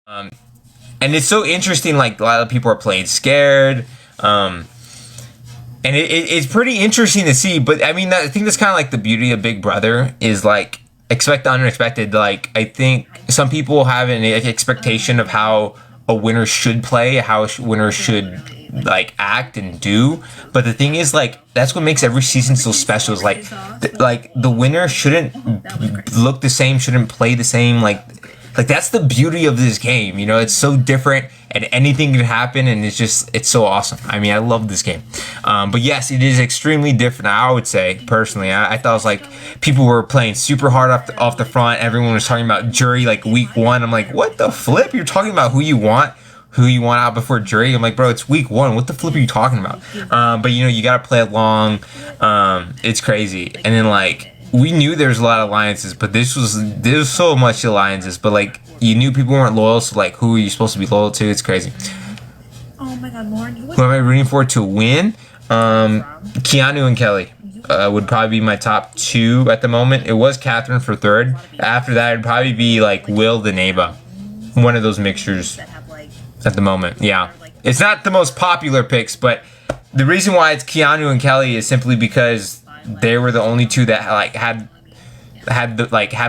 Um, and it's so interesting. Like a lot of people are playing scared. And it's pretty interesting to see. But I mean, I think that's kind of like the beauty of Big Brother is like expect the unexpected. Like I think some people have an expectation of how a winner should play, how a winner should like act and do. But the thing is, like that's what makes every season so special. Is like the winner shouldn't look the same, shouldn't play the same. Like that's the beauty of this game, you know. It's so different, and anything can happen, and it's so awesome. I mean, I love this game. But yes, it is extremely different. I would say personally, I thought it was like people were playing super hard off the front. Everyone was talking about jury like week one. I'm like, what the flip? You're talking about who you want out before jury. I'm like, bro, it's week one. What the flip are you talking about? But you know, you gotta play along. It's crazy, and then like. We knew there was a lot of alliances, but there's so much alliances. But like you knew people weren't loyal, so like who are you supposed to be loyal to? It's crazy. Oh my God, Lauren! Who am I rooting for to win? Keanu and Kelly would probably be my top two at the moment. It was Catherine for third. After that, it'd probably be like Will the Neighbor, one of those mixtures at the moment. Yeah, it's not the most popular picks, but the reason why it's Keanu and Kelly is simply because they were the only two that like had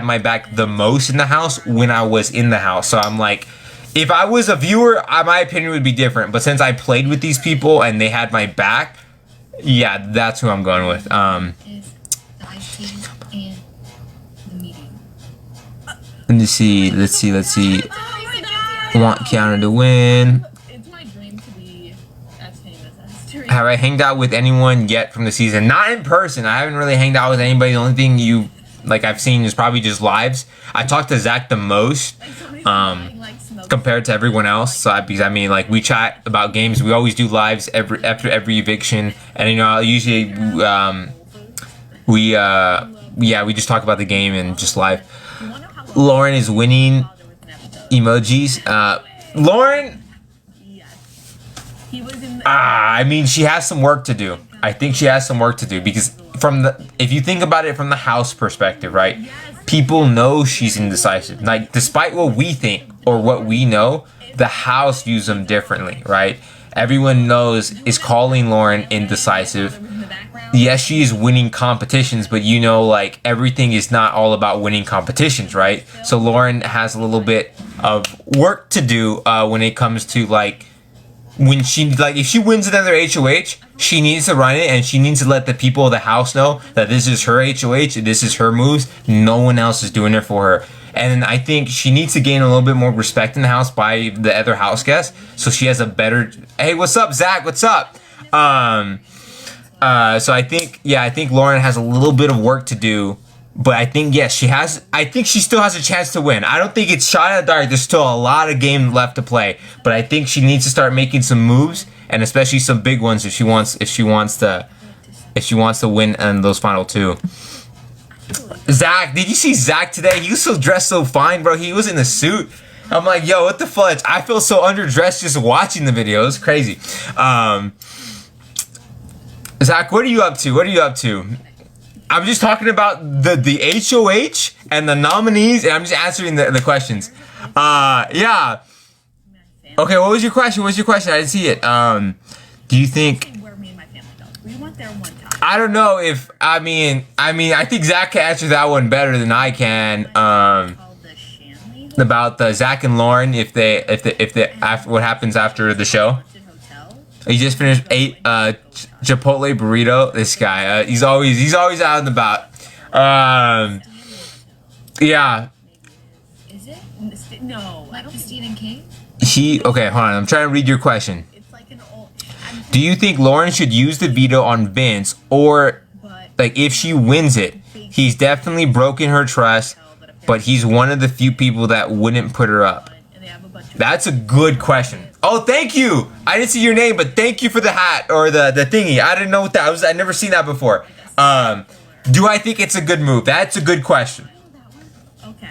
my back the most in the house when I was in the house. So I'm like, if I was a viewer, my opinion would be different. But since I played with these people and they had my back, yeah, that's who I'm going with. Let's see. I want Keanu to win. Have I hanged out with anyone yet from the season? Not in person. I haven't really hanged out with anybody. The only thing I've seen is probably just lives. I talked to Zach the most compared to everyone else. So because I mean, like we chat about games. We always do lives after every eviction, and you know, usually we just talk about the game and just live. Lauren is winning emojis. Lauren. I mean, she has some work to do. I think she has some work to do because if you think about it from the house perspective, right? People know she's indecisive. Like, despite what we think or what we know, the house views them differently, right? Everyone is calling Lauren indecisive. Yes, she is winning competitions, but you know, like everything is not all about winning competitions, right? So Lauren has a little bit of work to do when it comes to like. When if she wins another HoH, she needs to run it and she needs to let the people of the house know that this is her HoH, this is her moves, no one else is doing it for her. And I think she needs to gain a little bit more respect in the house by the other house guests, so she has a better. Hey, what's up, Zach? What's up? So I think Lauren has a little bit of work to do. But I think, yes, I think she still has a chance to win. I don't think it's shot in the dark. There's still a lot of game left to play. But I think she needs to start making some moves, and especially some big ones if she wants to win in those final two. Zach, did you see Zach today? He was so dressed so fine, bro. He was in a suit. I'm like, yo, what the fudge? I feel so underdressed just watching the video. It was crazy. Zach, what are you up to? I'm just talking about the HoH and the nominees, and I'm just answering the questions. Yeah. Okay, what was your question? I didn't see it. Do you think? I don't know if I think Zach can answer that one better than I can. About the Zach and Lauren, if they after what happens after the show. He just finished 8 Chipotle burrito. This guy, he's always out and about. Yeah. Is it? No, I don't think Stephen King. Okay, hold on. I'm trying to read your question. It's like an old. Do you think Lauren should use the veto on Vince, or like if she wins it, he's definitely broken her trust, but he's one of the few people that wouldn't put her up? That's a good question. Oh, thank you. I didn't see your name, but thank you for the hat or the thingy. I didn't know what that was. I'd never seen that before. Do I think it's a good move? That's a good question. Okay.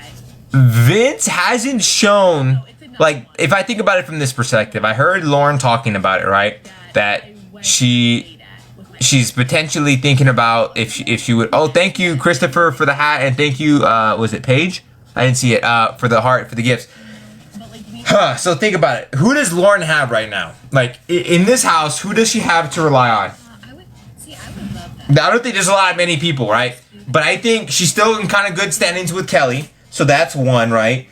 Vince hasn't shown, like, if I think about it from this perspective, I heard Lauren talking about it, right? That she's potentially thinking about if she would. Oh, thank you, Christopher, for the hat, and thank you. Was it Paige? I didn't see it. For the heart, for the gifts. So think about it. Who does Lauren have right now? Like in this house, who does she have to rely on? I would love that. I don't think there's many people, right? But I think she's still in kind of good standings with Kelly, so that's one, right?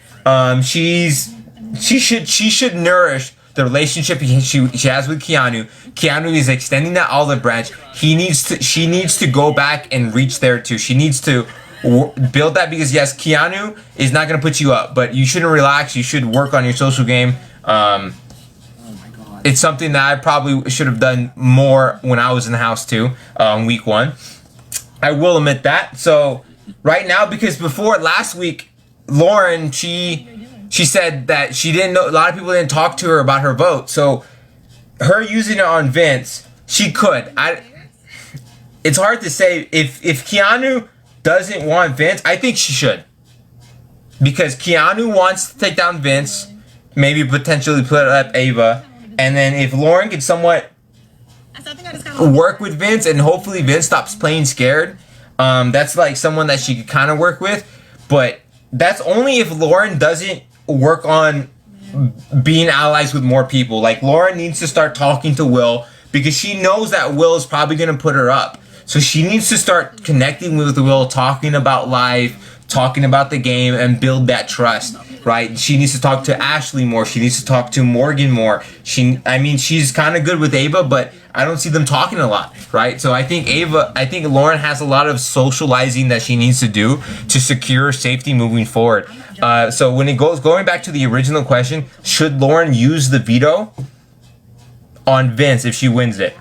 She should nourish the relationship she has with Keanu. Keanu is extending that olive branch. She needs to go back and reach there too. She needs to build that, because yes, Keanu is not gonna put you up, but you shouldn't relax. You should work on your social game. It's something that I probably should have done more when I was in the house too, week 1. I will admit that. So right now, because before last week, Lauren, she said that she didn't know, a lot of people didn't talk to her about her vote. So her using it on Vince, she could. It's hard to say if Keanu doesn't want Vince. I think she should, because Keanu wants to take down Vince, maybe potentially put up Ava, and then if Lauren can somewhat work with Vince, and hopefully Vince stops playing scared, that's like someone that she could kind of work with. But that's only if Lauren doesn't work on being allies with more people. Like Lauren needs to start talking to Will, because she knows that Will is probably going to put her up. So she needs to start connecting with Will, talking about life, talking about the game, and build that trust, right? She needs to talk to Ashley more. She needs to talk to Morgan more. She's kind of good with Ava, but I don't see them talking a lot, right? So I think Lauren has a lot of socializing that she needs to do to secure safety moving forward. So when going back to the original question, should Lauren use the veto on Vince if she wins it?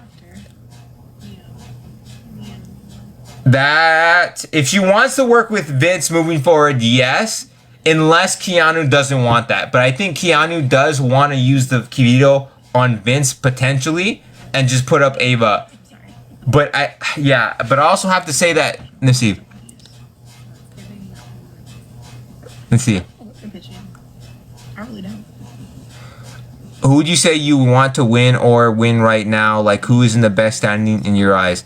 That if she wants to work with Vince moving forward, yes, unless Keanu doesn't want that. But I think Keanu does want to use the veto on Vince potentially and just put up Ava. But I also have to say that, let's see. I really don't. Who would you say you want to win or win right now? Like, who is in the best standing in your eyes?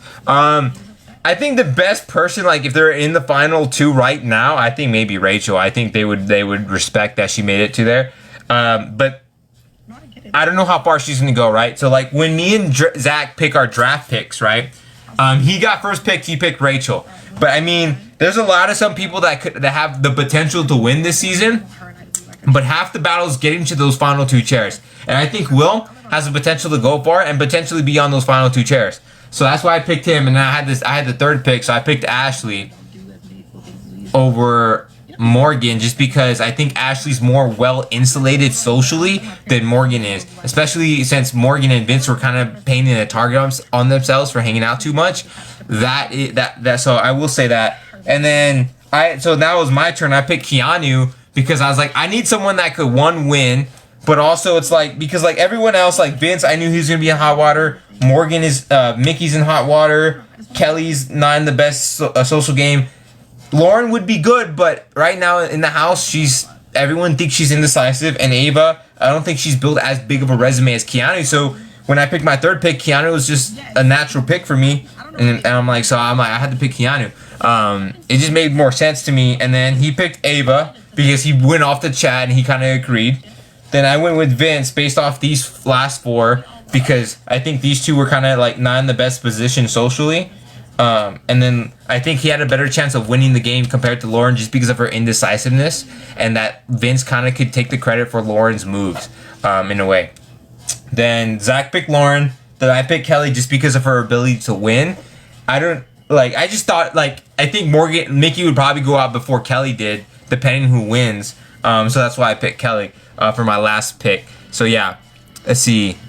I think the best person, like if they're in the final 2 right now, I think maybe Rachel. I think they would respect that she made it to there. But I don't know how far she's gonna go, right? So like when me and Zach pick our draft picks, right? He got first pick. He picked Rachel. But I mean, there's a lot of some people that have the potential to win this season. But half the battle is getting to those final 2 chairs. And I think Will has the potential to go far and potentially be on those final 2 chairs. So that's why I picked him, and I had the 3rd pick, so I picked Ashley over Morgan, just because I think Ashley's more well insulated socially than Morgan is, especially since Morgan and Vince were kind of painting a target on themselves for hanging out too much. So I will say that. And then so that was my turn. I picked Keanu because I was like, I need someone that could win, but also it's like, because like everyone else, like Vince, I knew he was gonna be in hot water. Morgan is Mickey's in hot water. Kelly's not in the best social game. Lauren would be good, but right now in the house, everyone thinks she's indecisive. And Ava, I don't think she's built as big of a resume as Keanu. So when I picked my 3rd pick, Keanu was just a natural pick for me, and I'm like, I had to pick Keanu. It just made more sense to me. And then he picked Ava because he went off the chat and he kind of agreed. Then I went with Vince based off these last 4. Because I think these 2 were kind of like not in the best position socially. And then I think he had a better chance of winning the game compared to Lauren just because of her indecisiveness. And that Vince kind of could take the credit for Lauren's moves in a way. Then Zach picked Lauren. Then I picked Kelly just because of her ability to win. I just thought, like, I think Mickey would probably go out before Kelly did, depending who wins. So that's why I picked Kelly for my last pick. So yeah, let's see.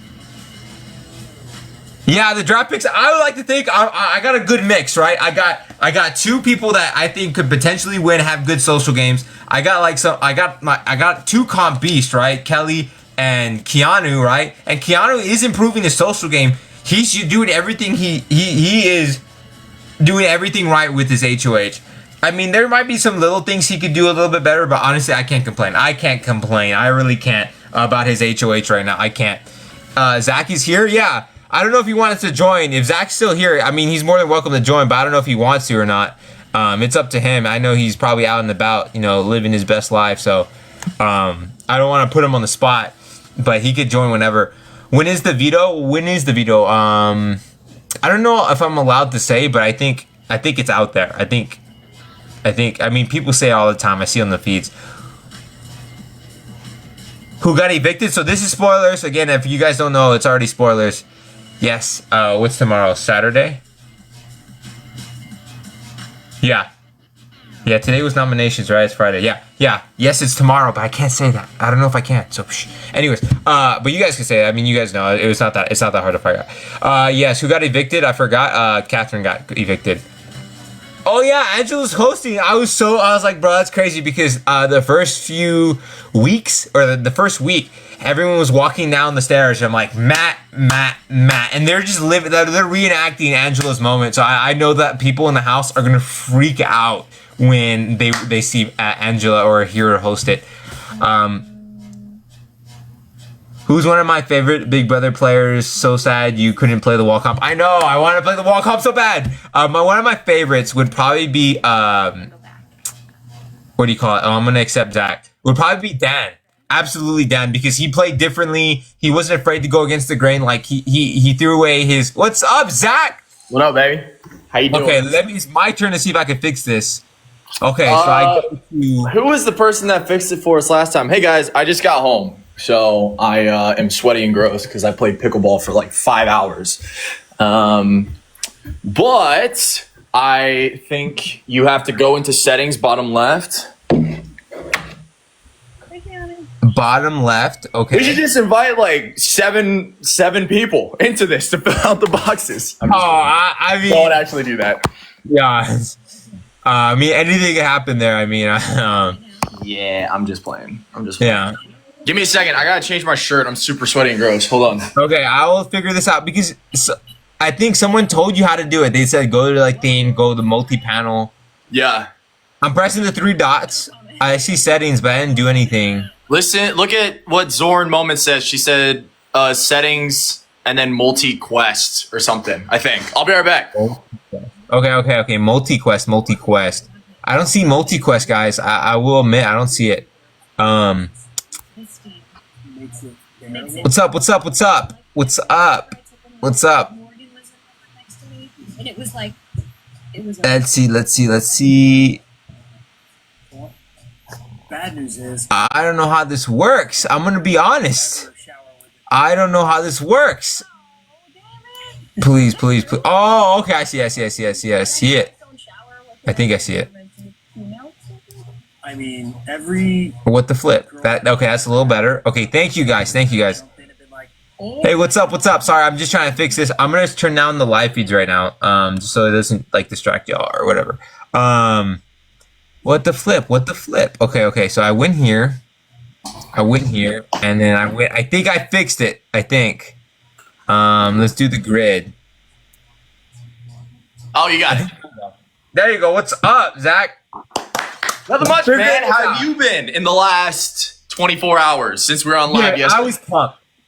Yeah, the draft picks, I would like to think I got a good mix, right? I got 2 people that I think could potentially win, have good social games. I got 2 comp beasts, right? Kelly and Keanu, right? And Keanu is improving his social game. He's doing everything he is doing everything right with his HoH. I mean, there might be some little things he could do a little bit better, but honestly, I can't complain. I really can't about his HoH right now. I can't. Zach is here, yeah. I don't know if he wanted to join. If Zach's still here, I mean, he's more than welcome to join, but I don't know if he wants to or not. It's up to him. I know he's probably out and about, living his best life. So, I don't want to put him on the spot, but he could join whenever. When is the veto? I don't know if I'm allowed to say, but I think it's out there. I mean, people say it all the time. I see on the feeds. Who got evicted? So this is spoilers. Again, if you guys don't know, it's already spoilers. Yes. What's tomorrow? Saturday? Yeah. Yeah, today was nominations, right? It's Friday. Yeah. Yes, it's tomorrow, but I can't say that. I don't know if I can. So, anyways, but you guys can say it. I mean, you guys know it's not that hard to figure out. Yes, who got evicted? I forgot. Catherine got evicted. Oh yeah, Angela's hosting. I was like, bro, that's crazy because the first few weeks or the first week, everyone was walking down the stairs. And I'm like, Matt, and they're just living. They're reenacting Angela's moment. So I know that people in the house are gonna freak out when they see Angela or hear her host it. Who's one of my favorite Big Brother players? So sad you couldn't play the wall comp. I know, I want to play the wall comp so bad. One of my favorites would probably be, what do you call it? Oh, I'm going to accept Zach. Would probably be Dan. Absolutely Dan, because he played differently. He wasn't afraid to go against the grain. Like, he threw away his... What's up, Zach? What up, baby? How you doing? Okay, it's my turn to see if I can fix this. Okay, so I go to... Who was the person that fixed it for us last time? Hey, guys, I just got home. So I am sweaty and gross because I played pickleball for like 5 hours. But I think you have to go into settings, bottom left. Bottom left, okay. We should just invite like seven people into this to fill out the boxes. I mean... Don't actually do that. Yeah. I mean, anything can happen there. I mean... Yeah, I'm just playing. Yeah. Give me a second. I gotta change my shirt. I'm super sweaty and gross. Hold on. Okay, I will figure this out because I think someone told you how to do it. They said go to like theme, go to multi-panel. Yeah. I'm pressing the 3 dots. I see settings, but I didn't do anything. Listen, look at what Zorn Moment says. She said settings and then multi-quest or something, I think. I'll be right back. Okay. Multi-quest. I don't see multi-quest, guys. I will admit, I don't see it. What's up? Morgan was next to me, and it was like, Let's see. Bad news is I don't know how this works. I'm gonna be honest. I don't know how this works. Please. Oh, okay. I see it. I think I see it. I mean, every... What the flip? Okay, that's a little better. Okay, thank you guys. Hey, what's up? Sorry, I'm just trying to fix this. I'm gonna turn down the live feeds right now, just so it doesn't like distract y'all or whatever. What the flip? Okay. So I went here, and then I went. I think I fixed it. I think. Let's do the grid. Oh, you got it. There you go. What's up, Zach? Nothing much, man. How have you been in the last 24 hours since we were on live yesterday?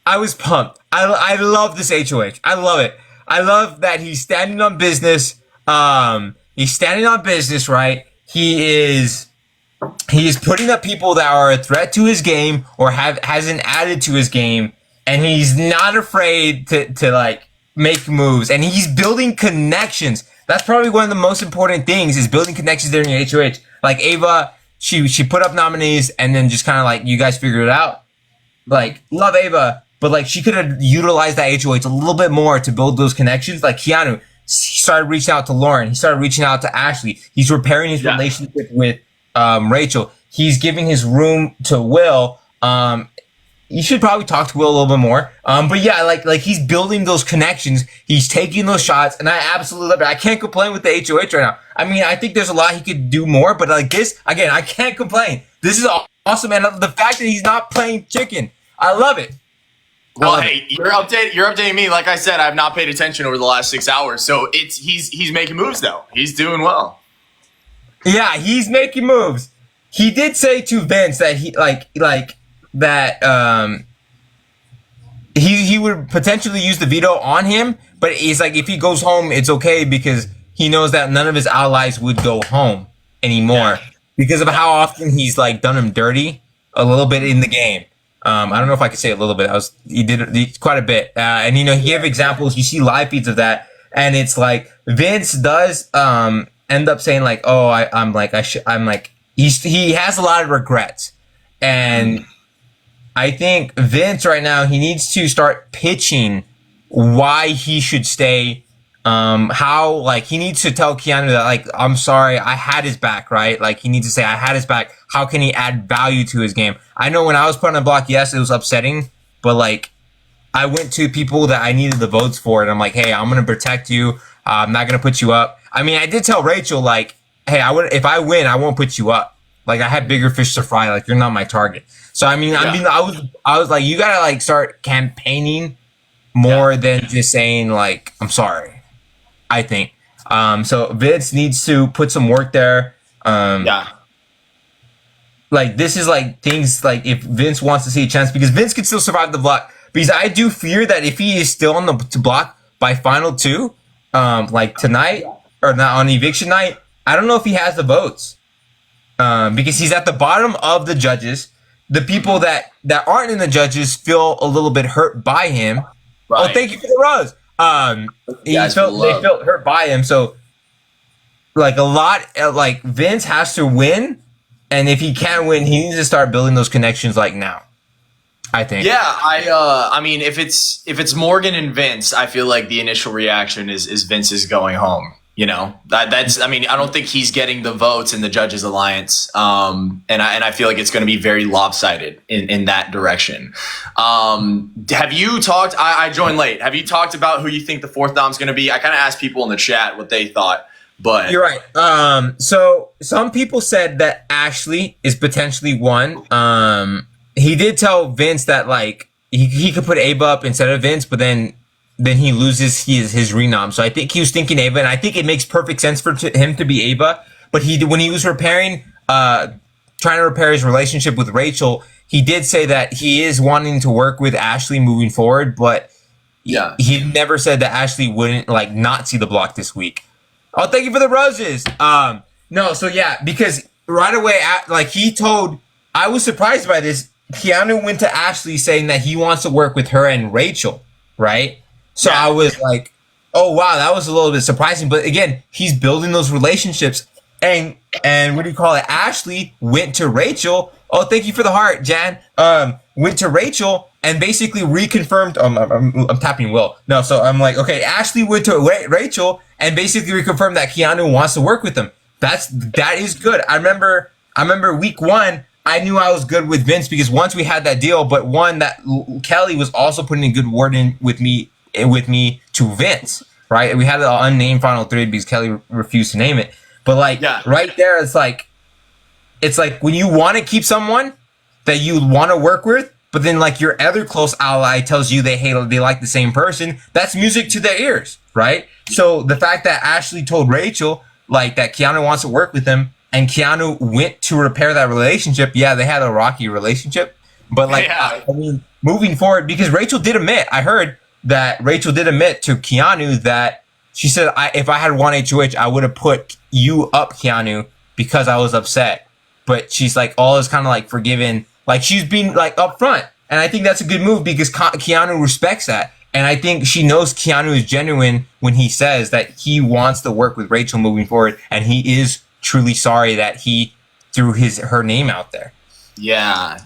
I was pumped. I love this HoH. I love it. I love that he's standing on business. He's standing on business, right? He is putting up people that are a threat to his game or hasn't added to his game, and he's not afraid to like make moves, and he's building connections. That's probably one of the most important things is building connections during your HoH. Like Ava, she put up nominees and then just kind of like, you guys figured it out. Like, love Ava, but like she could have utilized that HoH a little bit more to build those connections. Like Keanu, he started reaching out to Lauren. He started reaching out to Ashley. He's repairing his relationship with Rachel. He's giving his room to Will. You should probably talk to Will a little bit more. But yeah, like he's building those connections. He's taking those shots, and I absolutely love it. I can't complain with the HoH right now. I mean, I think there's a lot he could do more, but like this, again, I can't complain. This is awesome, and the fact that he's not playing chicken, I love it. Well, hey, you're updating me. Like I said, I've not paid attention over the last 6 hours, so he's making moves though. He's doing well. Yeah, he's making moves. He did say to Vince that he he would potentially use the veto on him, but he's like, if he goes home, it's okay because he knows that none of his allies would go home anymore because of how often he's like done him dirty. a little bit in the game. I don't know if I could say a little bit. He did quite a bit, and he gave examples. You see live feeds of that, and it's like Vince does end up saying like, "Oh, he has a lot of regrets," and I think Vince right now he needs to start pitching why he should stay. How like he needs to tell Keanu that like I'm sorry I had his back, right? Like he needs to say I had his back. How can he add value to his game? I know when I was put on the block, yes, it was upsetting, but like I went to people that I needed the votes for, and I'm like, hey, I'm gonna protect you. I'm not gonna put you up. I mean, I did tell Rachel like, hey, if I win, I won't put you up. Like I had bigger fish to fry. Like you're not my target. So I was like, you gotta like start campaigning more than just saying like I'm sorry. I think. So Vince needs to put some work there. Like this is like things like if Vince wants to see a chance because Vince can still survive the block. Because I do fear that if he is still on the block by final 2, like tonight or not on eviction night, I don't know if he has the votes. Because he's at the bottom of the judges. The people that aren't in the judges feel a little bit hurt by him. Right. Oh, thank you for the rose. They felt hurt by him. So like like Vince has to win, and if he can't win, he needs to start building those connections like now. I think. Yeah, I mean, if it's Morgan and Vince, I feel like the initial reaction is Vince is going home. You know, that's. I mean, I don't think he's getting the votes in the Judges Alliance, and I feel like it's going to be very lopsided in that direction. Have you talked? I joined late. Have you talked about who you think the 4th Dom's going to be? I kind of asked people in the chat what they thought, but you're right. So some people said that Ashley is potentially one. He did tell Vince that like he could put Ava up instead of Vince, but then he loses his renom. So I think he was thinking Ava, and I think it makes perfect sense for him to be Ava. But when he was trying to repair his relationship with Rachel, he did say that he is wanting to work with Ashley moving forward. But he never said that Ashley wouldn't like not see the block this week. Oh, thank you for the roses. No, so yeah, because right away, like he told, I was surprised by this. Keanu went to Ashley saying that he wants to work with her and Rachel, right? So I was like, oh, wow, that was a little bit surprising. But again, he's building those relationships. And what do you call it? Ashley went to Rachel. Oh, thank you for the heart, Jan. Went to Rachel and basically reconfirmed. I'm tapping Will. No, so I'm like, okay, Ashley went to Rachel and basically reconfirmed that Keanu wants to work with him. That is good. I remember week 1. I knew I was good with Vince because once we had that deal, but one that Kelly was also putting a good word in with me to Vince, right? We had an unnamed final 3 because Kelly refused to name it. But like right there, it's like when you want to keep someone that you want to work with, but then like your other close ally tells you they like the same person, that's music to their ears, right? So the fact that Ashley told Rachel like that Keanu wants to work with him, and Keanu went to repair that relationship. Yeah, they had a rocky relationship, but like I mean, moving forward, because Rachel did admit, I heard that Rachel did admit to Keanu that she said, if I had won HoH, I would have put you up, Keanu, because I was upset. But she's like, all is kind of like forgiven. Like she's being like upfront. And I think that's a good move because Keanu respects that. And I think she knows Keanu is genuine when he says that he wants to work with Rachel moving forward. And he is truly sorry that he threw her name out there. Yeah.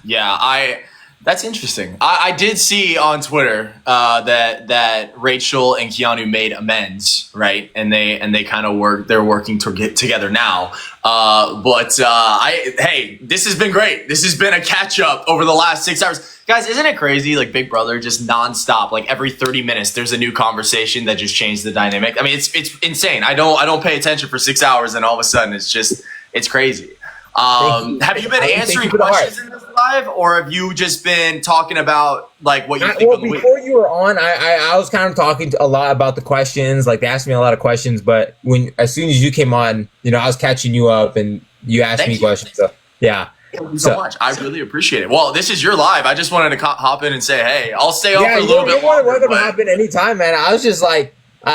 That's interesting. I did see on Twitter that Rachel and Keanu made amends, right? And they kind of they're working to get together now. Hey, this has been great. This has been a catch up over the last 6 hours. Guys, isn't it crazy? Like Big Brother just nonstop, like every 30 minutes there's a new conversation that just changed the dynamic. I mean, it's insane. I don't pay attention for 6 hours and all of a sudden it's crazy. Have you been answering questions in this live, or have you just been talking about like what you think of the week? Before you were on, I was kind of talking a lot about the questions. Like they asked me a lot of questions, but as soon as you came on, I was catching you up and you asked me questions. So yeah. Thank you so much. I really appreciate it. Well, this is your live. I just wanted to hop in and say, hey, I'll stay on for a little bit longer. Welcome to hop in anytime, man. I was just like,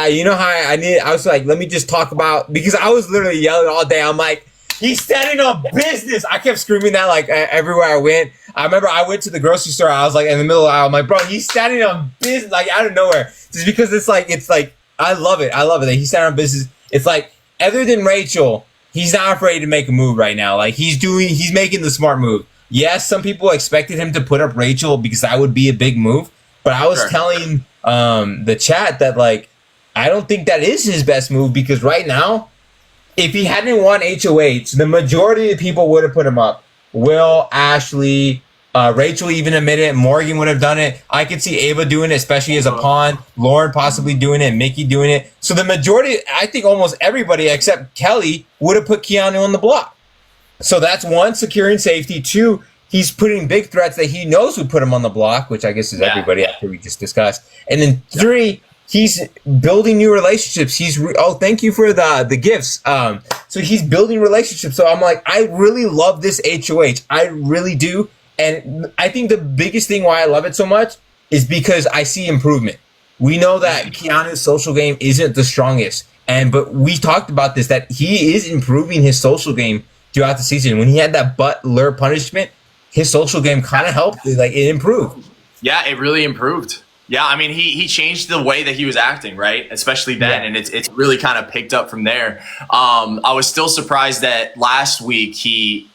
you know how I was like, let me just talk about, because I was literally yelling all day. I'm like, he's standing on business. I kept screaming that like everywhere I went. I remember I went to the grocery store. I was like in the middle of the aisle. I'm like, bro, he's standing on business like out of nowhere. Just because it's like I love it. I love it that he's standing on business. It's like other than Rachel, he's not afraid to make a move right now. Like he's making the smart move. Yes, some people expected him to put up Rachel because that would be a big move. But I was telling the chat that like I don't think that is his best move because right now, if he hadn't won HoH, the majority of people would have put him up. Will, Ashley, Rachel even admitted it. Morgan would have done it. I could see Ava doing it, especially as a pawn. Lauren possibly doing it. Mickey doing it. So the majority, I think almost everybody except Kelly would have put Keanu on the block. So that's one, securing safety. Two, he's putting big threats that he knows would put him on the block, which I guess is everybody after we just discussed. And then three, he's building new relationships. Thank you for the gifts. So he's building relationships. So I'm like, I really love this HoH. I really do. And I think the biggest thing why I love it so much is because I see improvement. We know that Keanu's social game isn't the strongest. But we talked about this, that he is improving his social game throughout the season. When he had that Butler punishment, his social game kind of helped. Like it improved. Yeah, it really improved. Yeah, I mean, he changed the way that he was acting, right? Especially then, and it's really kind of picked up from there. I was still surprised that last week he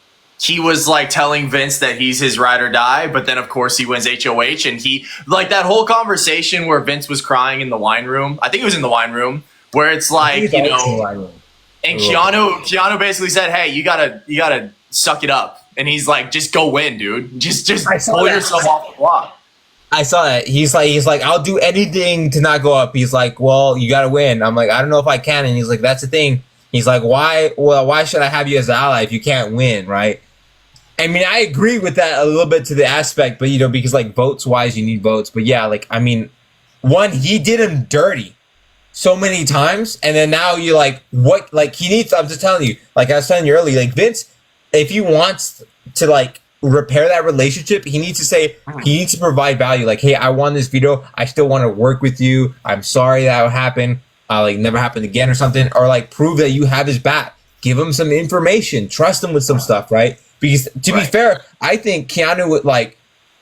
was like telling Vince that he's his ride or die, but then of course he wins HoH, and he like that whole conversation where Vince was crying in the wine room. I think it was in the wine room where it's like and Keanu basically said, "Hey, you gotta suck it up," and he's like, "Just go win, dude. Just pull yourself off the block." I saw that. He's like, I'll do anything to not go up. He's like, well, you got to win. I'm like, I don't know if I can. And he's like, that's the thing. He's like, why should I have you as an ally if you can't win, right? I mean, I agree with that a little bit to the aspect, but, because, like, votes-wise, you need votes. But, yeah, like, I mean, one, he did him dirty so many times. And then now you're like, what? Like, he needs, I'm just telling you, like I was telling you earlier, like, Vince, if he wants to, like, repair that relationship, he needs to provide value. Like, hey, I won this veto. I still want to work with you. I'm sorry that happened. Like, never happened again or something. Or, like, prove that you have his back. Give him some information. Trust him with some stuff, right? Because, to be fair, I think Keanu would, like,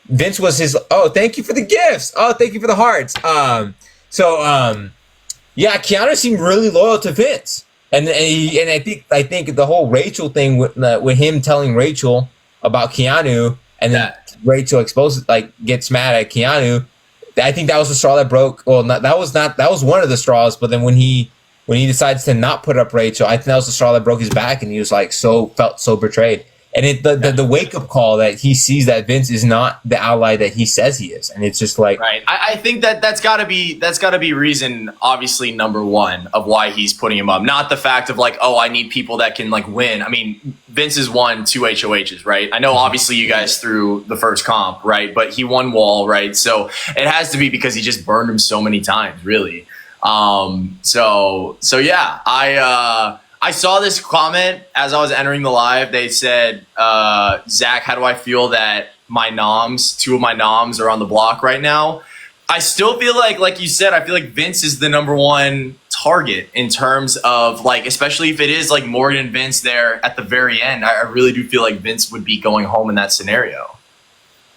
Vince was his, thank you for the gifts. Oh, thank you for the hearts. Yeah, Keanu seemed really loyal to Vince. And I think the whole Rachel thing with him telling Rachel about Keanu, and then Rachel gets mad at Keanu. I think that was the straw that broke. Well, that was one of the straws. But then when he decides to not put up Rachel, I think that was the straw that broke his back, and he was like felt so betrayed. And the wake up call that he sees that Vince is not the ally that he says he is, and it's just like right. I think that's got to be reason, obviously, number one of why he's putting him up. Not the fact of like, I need people that can like win. I mean, Vince has won 2 HoHs, right? I know obviously you guys threw the first comp, right? But he won Wall, right? So it has to be because he just burned him so many times, really. So yeah, I saw this comment as I was entering the live. They said, Zach, how do I feel that two of my noms are on the block right now? I still feel like you said, I feel like Vince is the number one target in terms of like, especially if it is like Morgan and Vince there at the very end. I really do feel like Vince would be going home in that scenario.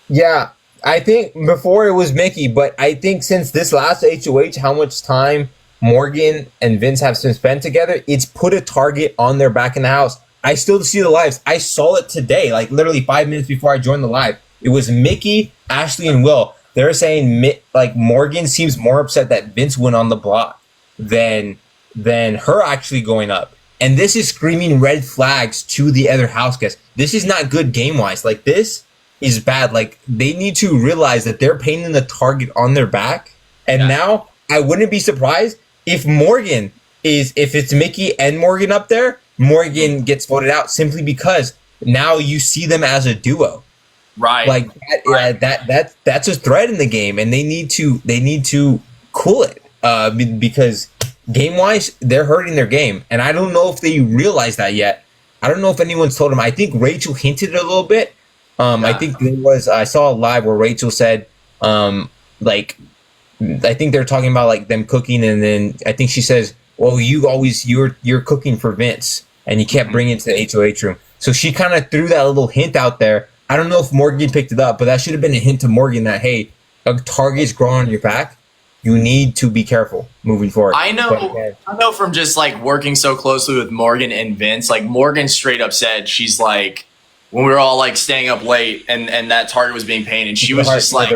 Yeah, I think before it was Mickey, but I think since this last HoH, how much time Morgan and Vince have spent together, it's put a target on their back in the house. I still see the lives. I saw it today, like literally 5 minutes before I joined the live. It was Mickey, Ashley, and Will. They're saying like Morgan seems more upset that Vince went on the block than her actually going up. And this is screaming red flags to the other house guests. This is not good game-wise. Like, this is bad. Like, they need to realize that they're painting the target on their back. And now I wouldn't be surprised if it's Mickey and Morgan up there, Morgan gets voted out simply because now you see them as a duo. Right. Like that's a threat in the game, and they need to cool it because game wise they're hurting their game, and I don't know if they realize that yet. I don't know if anyone's told them. I think Rachel hinted a little bit. I think I saw a live where Rachel said I think they're talking about like them cooking, and then I think she says, "Well, you're cooking for Vince," and you kept bringing it to the HoH room. So she kind of threw that little hint out there I don't know if Morgan picked it up, but that should have been a hint to Morgan that, hey, a target's growing on your back. You need to be careful moving forward. I know from just like working so closely with Morgan and Vince, like Morgan straight up said, she's like, when we were all like staying up late and that target was being painted, she was just like,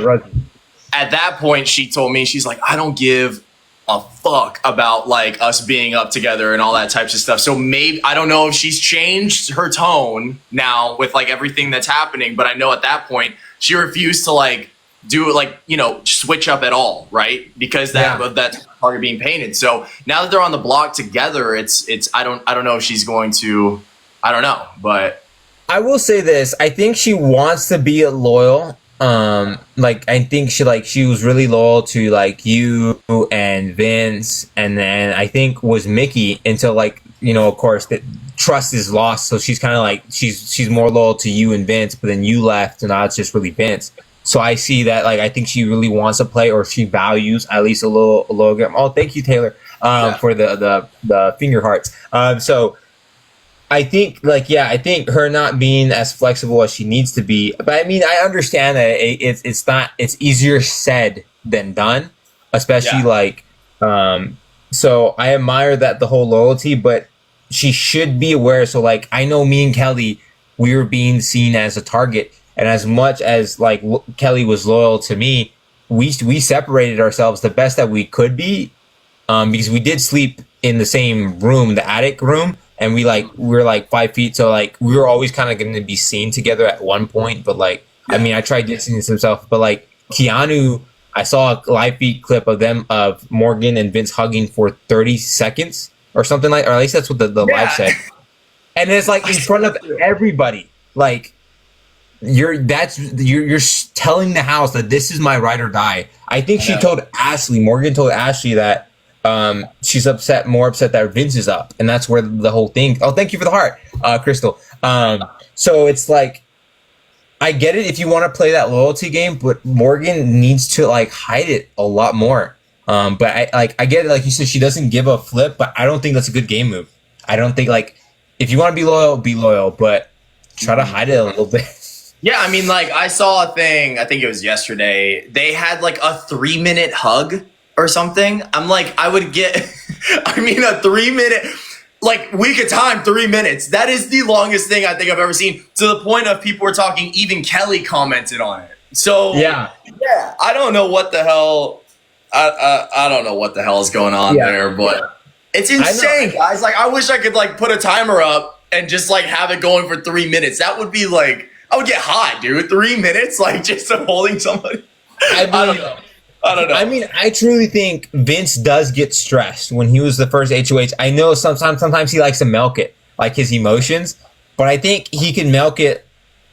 at that point, she told me, she's like, I don't give a fuck about like us being up together and all that types of stuff. So maybe, I don't know if she's changed her tone now with like everything that's happening, but I know at that point she refused to like do it, like, you know, switch up at all, right? Because that's target being painted. So now that they're on the block together, it's I don't know if she's going to, I don't know, but I will say this, I think she wants to be loyal. Like I think she was really loyal to like you and Vince, and then I think was Mickey until like, you know, of course that trust is lost, so she's kind of like she's more loyal to you and Vince, but then you left and now it's just really Vince. So I see that, like, I think she really wants to play, or she values at least a little game. Oh, thank you, Taylor, for the finger hearts. So I think, like, yeah, I think her not being as flexible as she needs to be. But I mean, I understand that it's easier said than done, especially like. So I admire that, the whole loyalty, but she should be aware. So like, I know me and Kelly, we were being seen as a target. And as much as like Kelly was loyal to me, we separated ourselves the best that we could be, because we did sleep in the same room, the attic room, and we were like 5 feet, so like we were always kind of going to be seen together at one point. But like, I mean, I tried distancing himself, but like Keanu, I saw a live feed clip of Morgan and Vince hugging for 30 seconds or something like, or at least that's what the live said, and it's like in front of everybody, like. You're telling the house that this is my ride or die. I think Morgan told Ashley that she's more upset that Vince is up, and that's where the whole thing. Oh, thank you for the heart, Crystal. So it's like, I get it if you want to play that loyalty game, but Morgan needs to like hide it a lot more. But I get it, like you said, she doesn't give a flip, but I don't think that's a good game move. I don't think, like, if you want to be loyal, but try to hide it a little bit. Yeah, I mean, like, I saw a thing, I think it was yesterday. They had, like, a 3-minute hug or something. I'm like, I would get, I mean, a 3-minute, like, week of time, 3 minutes. That is the longest thing I think I've ever seen, to the point of people were talking, even Kelly commented on it. So, yeah, I don't know what the hell, I don't know what the hell is going on there, but it's insane, guys. Like, I wish I could, like, put a timer up and just, like, have it going for 3 minutes. That would be, like, I would get hot, dude. 3 minutes, like, just holding somebody. I don't know. I mean, I truly think Vince does get stressed when he was the first HOH. I know sometimes he likes to milk it, like his emotions, but I think he can milk it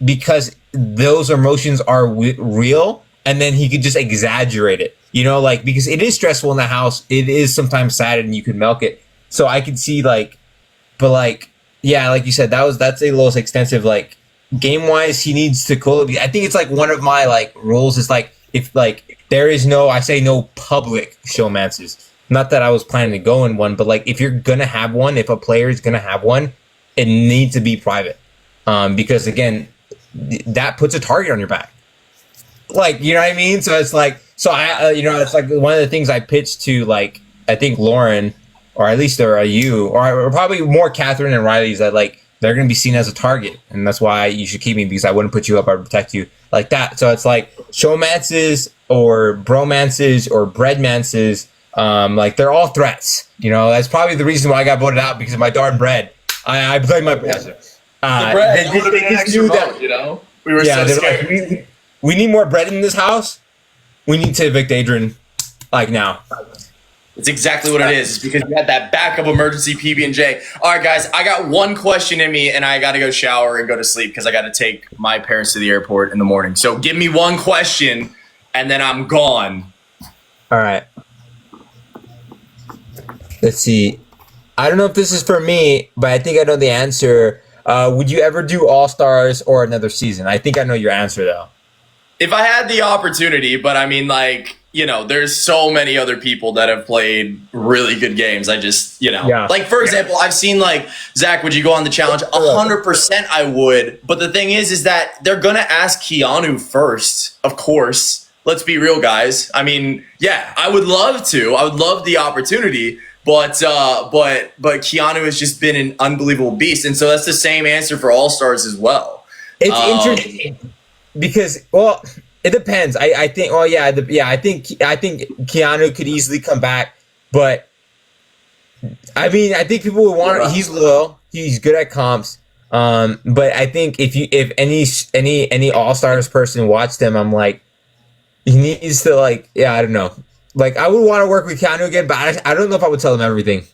because those emotions are real, and then he could just exaggerate it. You know, like, because it is stressful in the house. It is sometimes sad, and you can milk it. So I could see, like, but like, yeah, like you said, that's a little extensive, like. Game wise, he needs to cool it. I think it's like one of my like rules is like, if like there is no public showmances. Not that I was planning to go in one, but like if you're gonna have one, if a player is gonna have one, it needs to be private. Because again, that puts a target on your back. Like, you know what I mean? So it's like, it's like one of the things I pitched to, like, I think Lauren, or at least you, or probably more Catherine and Riley, is that like, they're going to be seen as a target, and that's why you should keep me, because I wouldn't put you up. I would protect you like that. So it's like showmances or bromances or breadmances, like they're all threats. You know, that's probably the reason why I got voted out, because of my darn bread. I blame my bread. They just knew that, you know, we were so scared. Like, we need more bread in this house. We need to evict Adrian, like, now. It's exactly what it is. It's because you had that backup emergency PB&J. All right, guys, I got one question in me, and I got to go shower and go to sleep because I got to take my parents to the airport in the morning. So give me one question, and then I'm gone. All right. Let's see. I don't know if this is for me, but I think I know the answer. Would you ever do All-Stars or another season? I think I know your answer, though. If I had the opportunity, but I mean, like, you know, there's so many other people that have played really good games. I just, you know, like, for example, I've seen, like, Zach, would you go on the challenge? 100% I would. But the thing is that they're going to ask Keanu first, of course. Let's be real, guys. I mean, yeah, I would love to. I would love the opportunity. But Keanu has just been an unbelievable beast. And so that's the same answer for All-Stars as well. It's interesting because, well, it depends. I think, oh yeah, I think Keanu could easily come back, but I mean, I think people would want. He's loyal. He's good at comps. But I think if any All-Stars person watched him, I'm like, he needs to, like, yeah, I don't know. Like, I would want to work with Keanu again, but I don't know if I would tell him everything.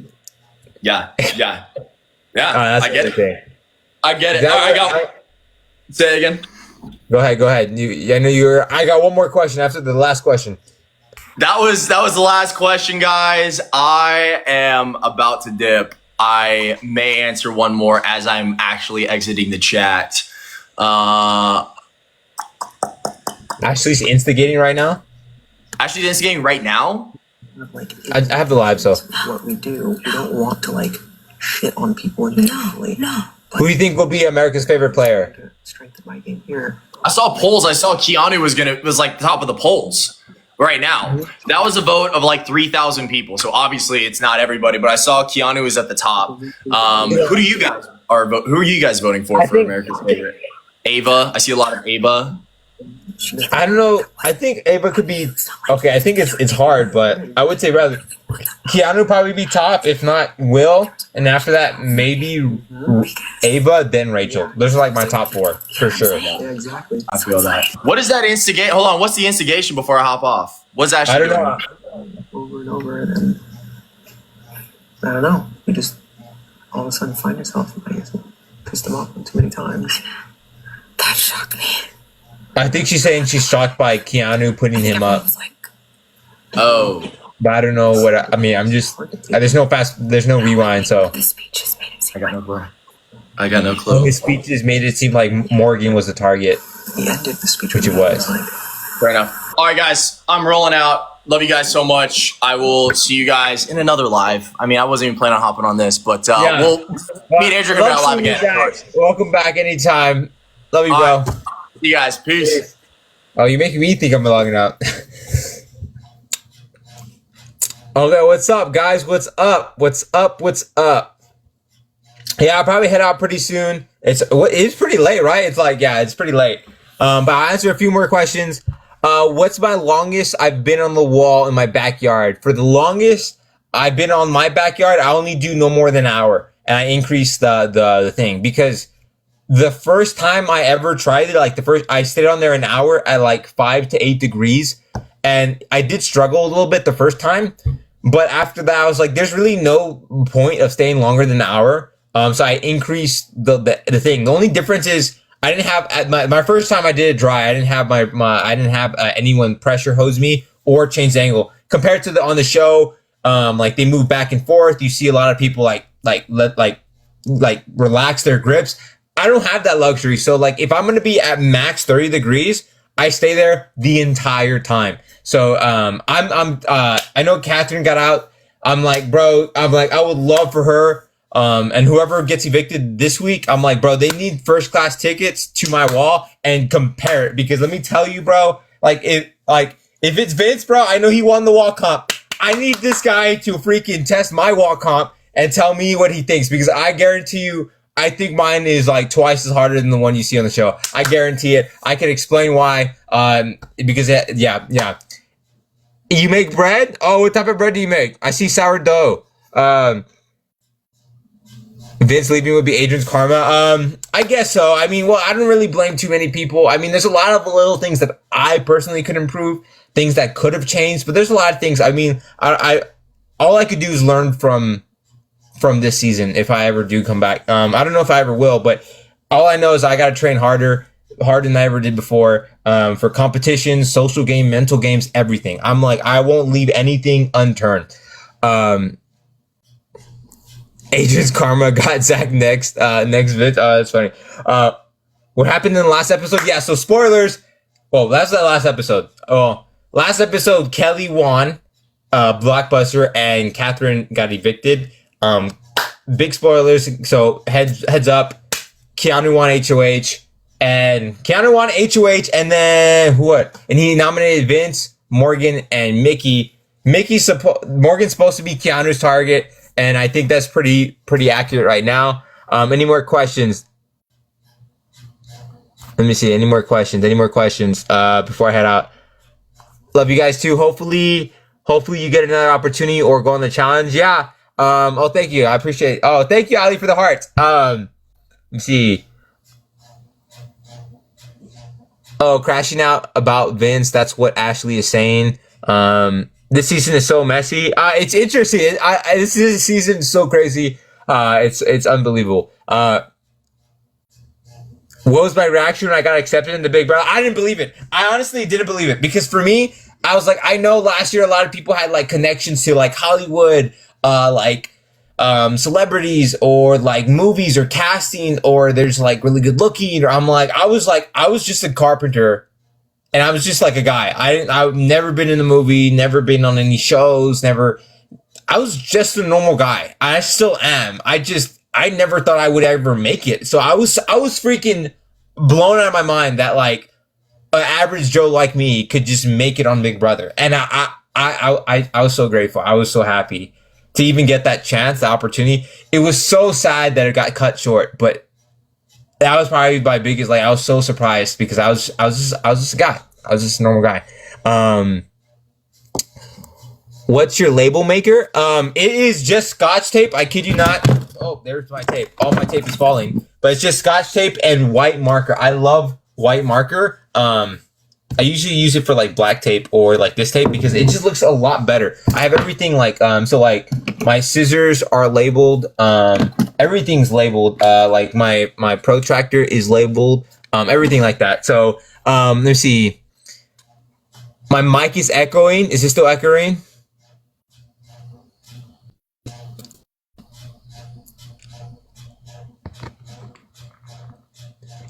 Yeah. I get it. Say it again. Go ahead. I know you're. I got one more question after the last question. That was the last question, guys. I am about to dip. I may answer one more as I'm actually exiting the chat. Ashley's instigating right now. Ashley's instigating right now. Like, I have the live, so what we do, we don't want to like shit on people individually. No. Who do you think will be America's favorite player? Strengthen my game here. I saw polls. I saw Keanu was like top of the polls right now. That was a vote of like 3,000 people. So obviously it's not everybody, but I saw Keanu was at the top. Who are you guys voting for America's favorite? Ava. I see a lot of Ava. I don't know. I think Ava could be okay. I think it's hard, but I would say rather Keanu probably be top, if not Will, and after that maybe Ava, then Rachel. Those are like my top four for sure. Yeah, exactly. I feel that. What is that instigate? Hold on. What's the instigation before I hop off? What's Ashley doing? Over and over, and I don't know. You just all of a sudden find yourself, I guess, pissed them off too many times. That shocked me. I think she's saying she's shocked by Keanu putting him up. Oh. But I don't know what I mean. I'm just there's no rewind, so The speech just made it seem I got no clue. his speeches made it seem like Morgan was the target, He ended the speech, which it was. Fair enough. All right, guys, I'm rolling out. Love you guys so much. I will see you guys in another live. I mean, I wasn't even planning on hopping on this, but we'll meet Adrian going to live again. Welcome back anytime. Love you, bro. See you guys. Peace. Oh, you're making me think I'm logging out. Okay, what's up, guys? What's up? Yeah, I'll probably head out pretty soon. It's pretty late, right? It's like, yeah, it's pretty late. But I'll answer a few more questions. What's my longest I've been on the wall in my backyard? For the longest I've been on my backyard, I only do no more than an hour. And I increase the thing because the first time I ever tried it, I stayed on there an hour at like 5 to 8 degrees. And I did struggle a little bit the first time. But after that, I was like, there's really no point of staying longer than an hour. So I increased the thing. The only difference is I didn't have at my first time I did it dry. I didn't have anyone pressure hose me or change the angle compared to on the show. Like they move back and forth. You see a lot of people like relax their grips. I don't have that luxury. So like if I'm going to be at max 30 degrees, I stay there the entire time. So I know Catherine got out. I'm like, I would love for her. And whoever gets evicted this week, I'm like, bro, they need first class tickets to my wall and compare it. Because let me tell you, bro, if it's Vince, bro, I know he won the wall comp. I need this guy to freaking test my wall comp and tell me what he thinks, because I guarantee you, I think mine is like twice as harder than the one you see on the show. I guarantee it. I can explain why. Because yeah. You make bread? Oh, what type of bread do you make? I see sourdough. Vince leaving would be Adrian's karma. I guess so. I mean, well, I don't really blame too many people. I mean, there's a lot of little things that I personally could improve, things that could have changed, but there's a lot of things. I mean, I all I could do is learn from this season if I ever do come back. I don't know if I ever will, but all I know is I got to train harder than I ever did before, for competitions, social game, mental games, everything. I'm like, I won't leave anything unturned. Adrian's karma got Zach next vid. That's funny. What happened in the last episode? Yeah, so spoilers. Well, that's the last episode. Oh, last episode, Kelly won, Blockbuster, and Catherine got evicted. Big spoilers. So heads up, Keanu won HoH, and and then what? And he nominated Vince, Morgan, and Mickey. Morgan's supposed to be Keanu's target, and I think that's pretty accurate right now. Any more questions? Let me see. Any more questions before I head out? Love you guys too. Hopefully you get another opportunity or go on the challenge. Yeah. Oh, thank you. I appreciate it. Oh, thank you, Ali, for the hearts. Let me see. Oh, crashing out about Vince. That's what Ashley is saying. This season is so messy. It's interesting. This season is so crazy. It's unbelievable. What was my reaction when I got accepted into Big Brother? I didn't believe it. I honestly didn't believe it because for me, I was like, I know last year a lot of people had like connections to like Hollywood, celebrities or like movies or casting, or there's like really good looking. Or I was just a carpenter, and I was just like a guy. I've never been in a movie, never been on any shows, never. I was just a normal guy. I still am. I never thought I would ever make it. So I was freaking blown out of my mind that like an average Joe like me could just make it on Big Brother. And I was so grateful. I was so happy to even get that chance, the opportunity. It was so sad that it got cut short, but that was probably my biggest, like, I was so surprised because I was just a guy. I was just a normal guy. What's your label maker? It is just Scotch tape. I kid you not. Oh, there's my tape. All my tape is falling. But it's just Scotch tape and white marker. I love white marker. I usually use it for like black tape or like this tape because it just looks a lot better. I have everything like, so like my scissors are labeled. Everything's labeled. Like my protractor is labeled. Everything like that. So, let's see. My mic is echoing. Is it still echoing?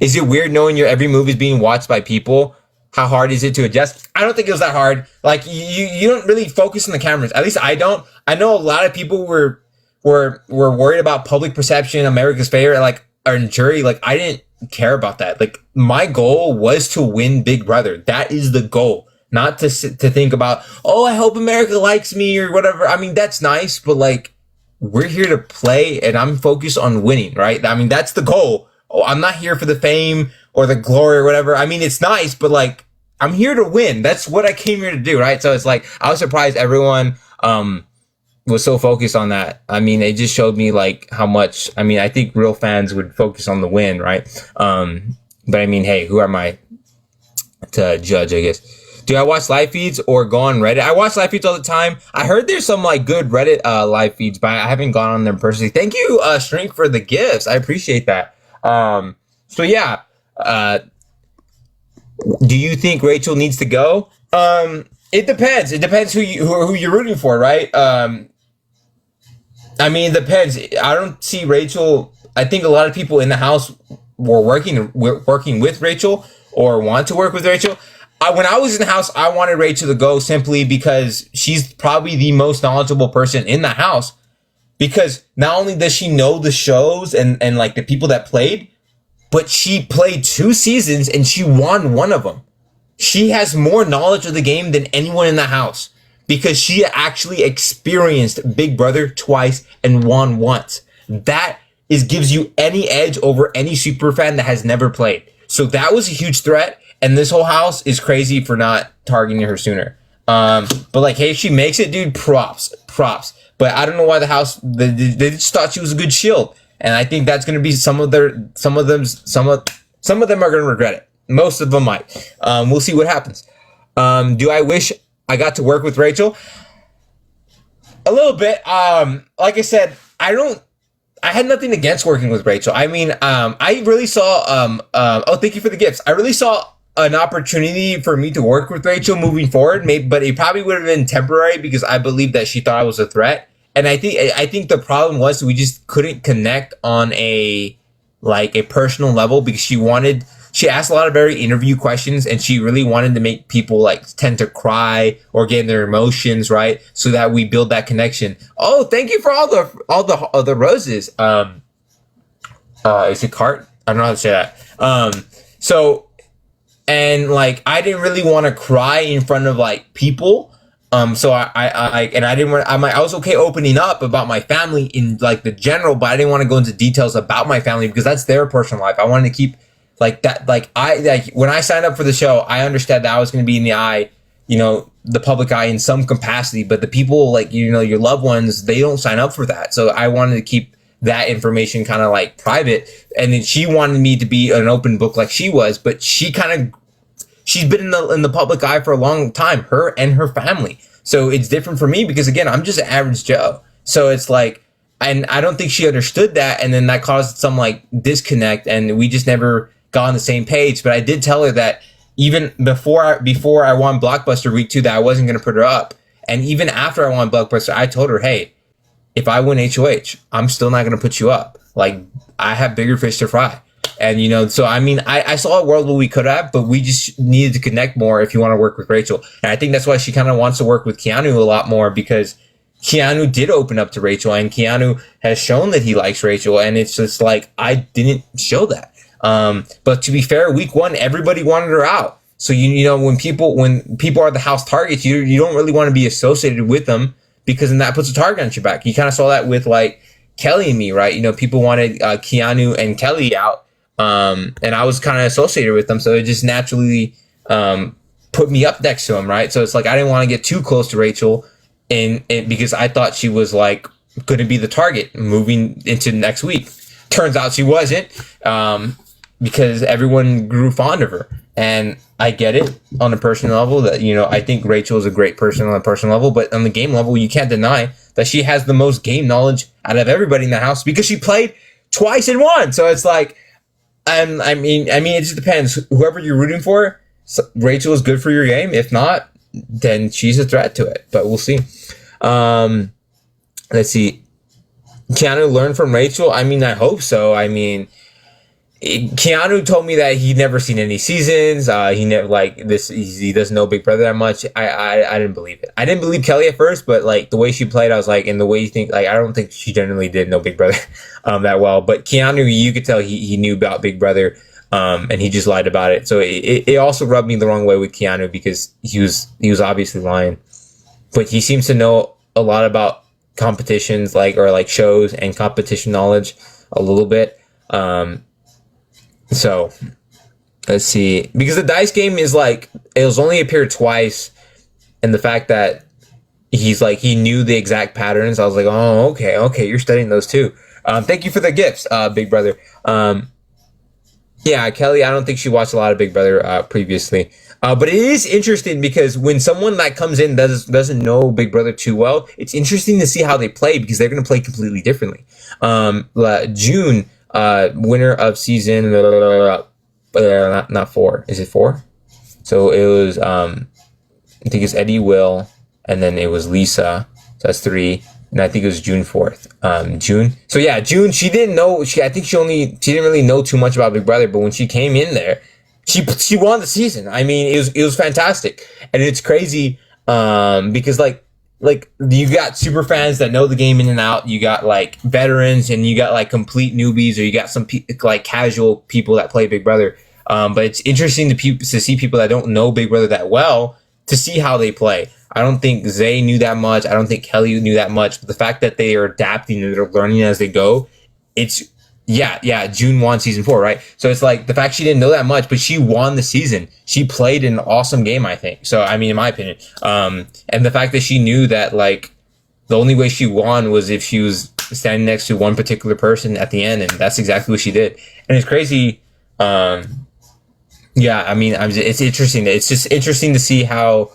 Is it weird knowing your every move is being watched by people? How hard is it to adjust? I don't think it was that hard. Like you don't really focus on the cameras. At least I don't. I know a lot of people were worried about public perception, America's favorite, like, or jury. Like, I didn't care about that. Like, my goal was to win Big Brother. That is the goal. Not to think about, oh, I hope America likes me or whatever. I mean, that's nice, but like, we're here to play and I'm focused on winning, right? I mean, that's the goal. Oh, I'm not here for the fame or the glory or whatever. I mean, it's nice, but like, I'm here to win. That's what I came here to do, right? So it's like, I was surprised everyone was so focused on that. I mean, it just showed me like how much, I mean, I think real fans would focus on the win, right? But I mean, hey, who am I to judge, I guess? Do I watch live feeds or go on Reddit? I watch live feeds all the time. I heard there's some like good Reddit live feeds, but I haven't gone on them personally. Thank you, Shrink, for the gifts. I appreciate that. So yeah, do you think Rachel needs to go? It depends. It depends who you're rooting for, right? I mean, it depends. I don't see Rachel. I think a lot of people in the house were working with Rachel or want to work with Rachel. When I was in the house, I wanted Rachel to go simply because she's probably the most knowledgeable person in the house. Because not only does she know the shows and like the people that played, but she played 2 seasons and she won one of them. She has more knowledge of the game than anyone in the house because she actually experienced Big Brother twice and won once. That gives you any edge over any super fan that has never played. So that was a huge threat. And this whole house is crazy for not targeting her sooner. But like, hey, if she makes it, dude, props. But I don't know why the house, they just thought she was a good shield. And I think that's going to be some of them are going to regret it. Most of them might. We'll see what happens. Do I wish I got to work with Rachel? A little bit. Like I said, I had nothing against working with Rachel. I mean, I really saw, oh, thank you for the gifts. I really saw an opportunity for me to work with Rachel moving forward, but it probably would have been temporary because I believe that she thought I was a threat. And I think the problem was we just couldn't connect on a personal level because she wanted she asked a lot of very interview questions, and she really wanted to make people like tend to cry or get in their emotions, right? So that we build that connection. Oh, thank you for all the roses. Is it cart? I don't know how to say that. So, and like, I didn't really want to cry in front of like people. So I was okay opening up about my family in like the general, but I didn't want to go into details about my family because that's their personal life. I wanted to keep like that. Like when I signed up for the show, I understood that I was going to be in the eye, the public eye in some capacity, but the people like, your loved ones, they don't sign up for that. So I wanted to keep that information kind of like private. And then she wanted me to be an open book like she was, but she's been in the public eye for a long time, her and her family. So it's different for me because again, I'm just an average Joe. So it's like, and I don't think she understood that. And then that caused some like disconnect and we just never got on the same page. But I did tell her that even before I won Blockbuster week 2, that I wasn't going to put her up. And even after I won Blockbuster, I told her, hey, if I win HoH, I'm still not going to put you up. Like, I have bigger fish to fry. And, so, I mean, I saw a world where we could have, but we just needed to connect more if you want to work with Rachel. And I think that's why she kind of wants to work with Keanu a lot more because Keanu did open up to Rachel and Keanu has shown that he likes Rachel. And it's just like, I didn't show that. But to be fair, week 1, everybody wanted her out. So, when people are the house targets, you don't really want to be associated with them because then that puts a target on your back. You kind of saw that with like Kelly and me, right? People wanted Keanu and Kelly out. And I was kind of associated with them. So it just naturally put me up next to him, right? So it's like I didn't want to get too close to Rachel because I thought she was like going to be the target moving into next week. Turns out she wasn't because everyone grew fond of her. And I get it on a personal level that, I think Rachel is a great person on a personal level. But on the game level, you can't deny that she has the most game knowledge out of everybody in the house because she played twice and won. So it's like, I mean, it just depends. Whoever you're rooting for, Rachel is good for your game. If not, then she's a threat to it. But we'll see. Let's see. Keanu learned from Rachel. I mean, I hope so. I mean, Keanu told me that he'd never seen any seasons. He never like this. He doesn't know Big Brother that much. I didn't believe it. I didn't believe Kelly at first, but like the way she played, I was like, and the way you think, like I don't think she generally did know Big Brother that well. But Keanu, you could tell he knew about Big Brother, and he just lied about it. So it also rubbed me the wrong way with Keanu because he was obviously lying. But he seems to know a lot about competitions, or shows and competition knowledge a little bit. So let's see, because the dice game is like, it was only appeared twice. And the fact that he's like, he knew the exact patterns. I was like, oh, okay. You're studying those too. Thank you for the gifts, Big Brother. Yeah, Kelly, I don't think she watched a lot of Big Brother, previously. But it is interesting because when someone that comes in doesn't know Big Brother too well, it's interesting to see how they play because they're going to play completely differently. June, winner of season, not 4. Is it 4? So it was, I think it's Eddie, Will, and then it was Lisa. So that's 3. And I think it was June 4th. June. So yeah, June, she didn't know, she didn't really know too much about Big Brother, but when she came in there, she won the season. I mean, it was fantastic. And it's crazy, because like you got super fans that know the game in and out. You got like veterans and you got like complete newbies, or you got some like casual people that play Big Brother. But it's interesting to see people that don't know Big Brother that well to see how they play. I don't think Zay knew that much. I don't think Kelly knew that much. But the fact that they are adapting and they're learning as they go, it's June won season 4, right? So it's like the fact she didn't know that much, but she won the season. She played an awesome game, I think. So, I mean, in my opinion, and the fact that she knew that like the only way she won was if she was standing next to one particular person at the end. And that's exactly what she did. And it's crazy. Yeah, I mean, it's interesting. It's just interesting to see how,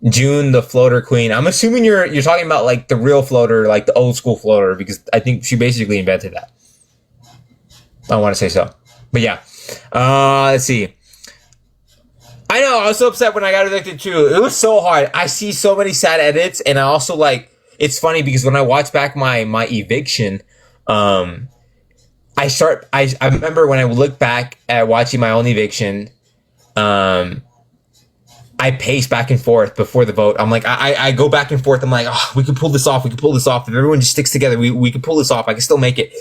June, the floater queen. I'm assuming you're talking about like the real floater, like the old school floater, because I think she basically invented that. I want to say so, but yeah. Let's see. I know I was so upset when I got evicted too. It was so hard. I see so many sad edits, and I also like. It's funny because when I watch back my eviction, I I remember when I look back at watching my own eviction, I pace back and forth before the vote. I'm like, I go back and forth. I'm like, oh, we can pull this off. We can pull this off. If everyone just sticks together, we can pull this off. I can still make it.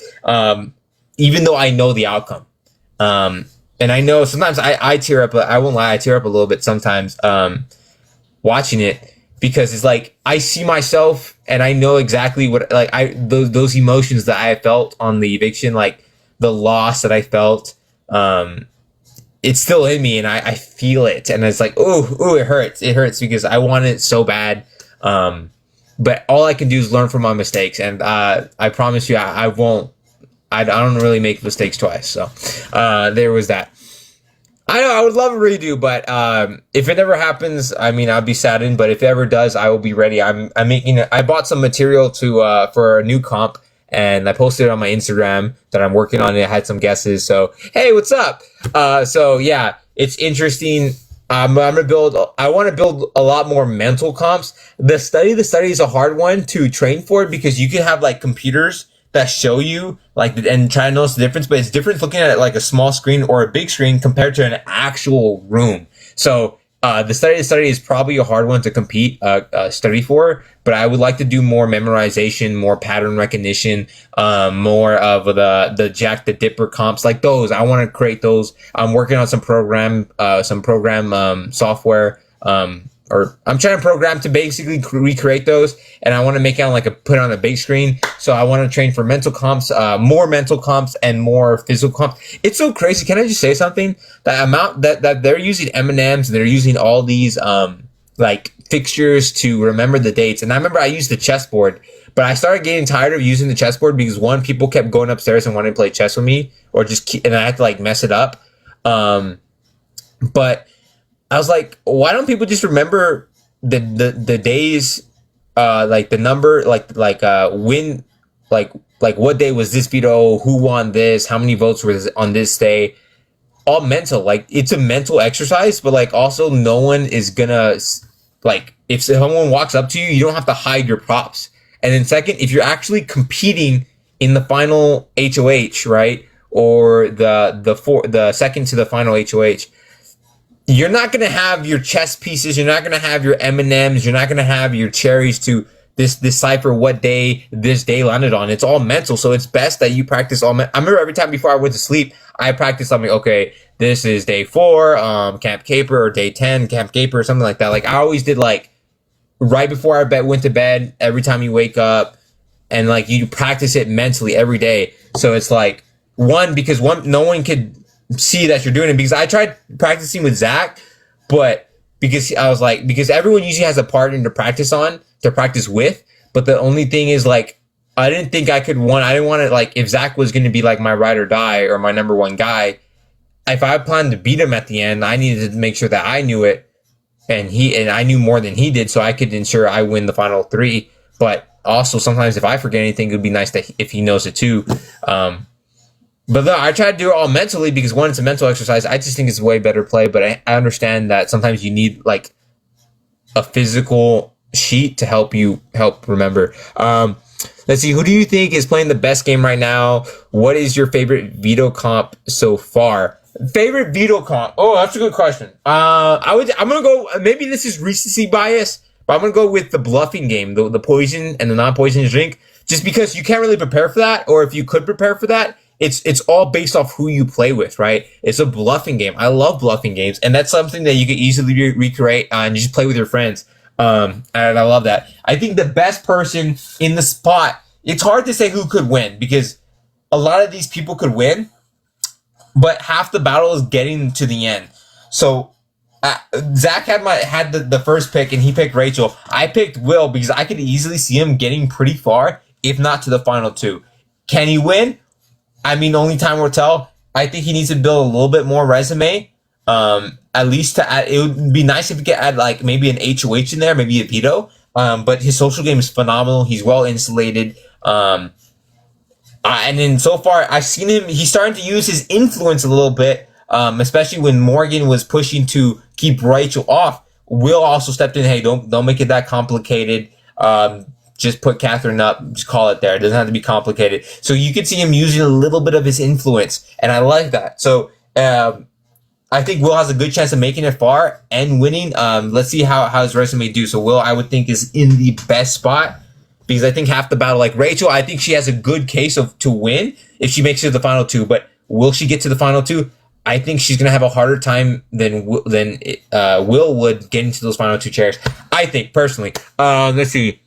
Even though I know the outcome. And I know sometimes I tear up. I won't lie. I tear up a little bit sometimes, watching it, because it's like, I see myself and I know exactly what, like, those emotions that I felt on the eviction, like the loss that I felt, it's still in me, and I feel it, and it's like, ooh, it hurts because I want it so bad. But all I can do is learn from my mistakes, and I promise you, I won't. I don't really make mistakes twice. So there was that. I know I would love a redo, but if it never happens, I mean, I'll be saddened. But if it ever does, I will be ready. I bought some material for a new comp, and I posted it on my Instagram that I'm working on it. I had some guesses. So, hey, what's up? So yeah, it's interesting. I want to build a lot more mental comps. The study is a hard one to train for, because you can have like computers that show you like, and try to notice the difference, but it's different looking at it like a small screen or a big screen compared to an actual room. So the study is probably a hard one to study for, but I would like to do more memorization, more pattern recognition, more of the Jack the Dipper comps, like those. I want to create those. I'm working on some program software, or I'm trying to program to basically recreate those, and I want to make it put on a big screen. So I want to train for mental comps, more mental comps and more physical comps. It's so crazy. Can I just say something? The amount that they're using M&Ms, they're using all these like fixtures to remember the dates. And I remember I used the chessboard, but I started getting tired of using the chessboard because, one, people kept going upstairs and wanting to play chess with me, or and I had to like mess it up. But I was like, why don't people just remember the days, like the number, like when, like what day was this veto, who won this, how many votes were on this day, all mental. Like, it's a mental exercise, but like also no one is gonna, like, if someone walks up to you, you don't have to hide your props. And then second, if you're actually competing in the final HoH, right, or the second to the final HoH, you're not going to have your chess pieces. You're not going to have your M&Ms. You're not going to have your cherries to decipher what day this day landed on. It's all mental. So it's best that you practice all. I remember every time before I went to sleep, I practiced something. Okay, this is day 4, Camp Caper, or day 10, Camp Caper, or something like that. Like, I always did, like, right before I went to bed, every time you wake up, and like you practice it mentally every day. So it's like, because no one could see that you're doing it, because I tried practicing with Zach, but because everyone usually has a partner to practice with, but the only thing is, like, I didn't think I didn't want to, like, if Zach was going to be like my ride or die or my number one guy, if I planned to beat him at the end, I needed to make sure that I knew it, and I knew more than he did, so I could ensure I win the final 3. But also, sometimes if I forget anything, it would be nice that if he knows it too. But no, I try to do it all mentally, because, one, it's a mental exercise. I just think it's a way better play, but I understand that sometimes you need like a physical sheet to help remember. Let's see, who do you think is playing the best game right now? What is your favorite veto comp so far? Favorite veto comp? Oh, that's a good question. I'm gonna go. Maybe this is recency bias, but I'm gonna go with the bluffing game, the poison and the non-poisonous drink, just because you can't really prepare for that, or if you could prepare for that, it's all based off who you play with, right? It's a bluffing game. I love bluffing games, and that's something that you can easily recreate and just play with your friends. And I love that. I think the best person in the spot, it's hard to say who could win, because a lot of these people could win, but half the battle is getting to the end. So Zach had the first pick, and he picked Rachel. I picked Will because I could easily see him getting pretty far, if not to the final 2. Can he win? I mean, only time will tell. I think he needs to build a little bit more resume. At least to add, it would be nice if he could add like maybe an HoH in there, maybe a veto. But his social game is phenomenal. He's well insulated. And then so far, I've seen him. He's starting to use his influence a little bit, especially when Morgan was pushing to keep Rachel off. Will also stepped in. Hey, don't make it that complicated. just put Catherine up, just call it there. It doesn't have to be complicated. So you could see him using a little bit of his influence, and I like that. So I think Will has a good chance of making it far and winning. Let's see how his resume do. So Will, I would think, is in the best spot because I think half the battle, like Rachel, I think she has a good case to win if she makes it to the final two. But will she get to the final two? I think she's gonna have a harder time than Will would getting to those final two chairs. I think personally. Let's see.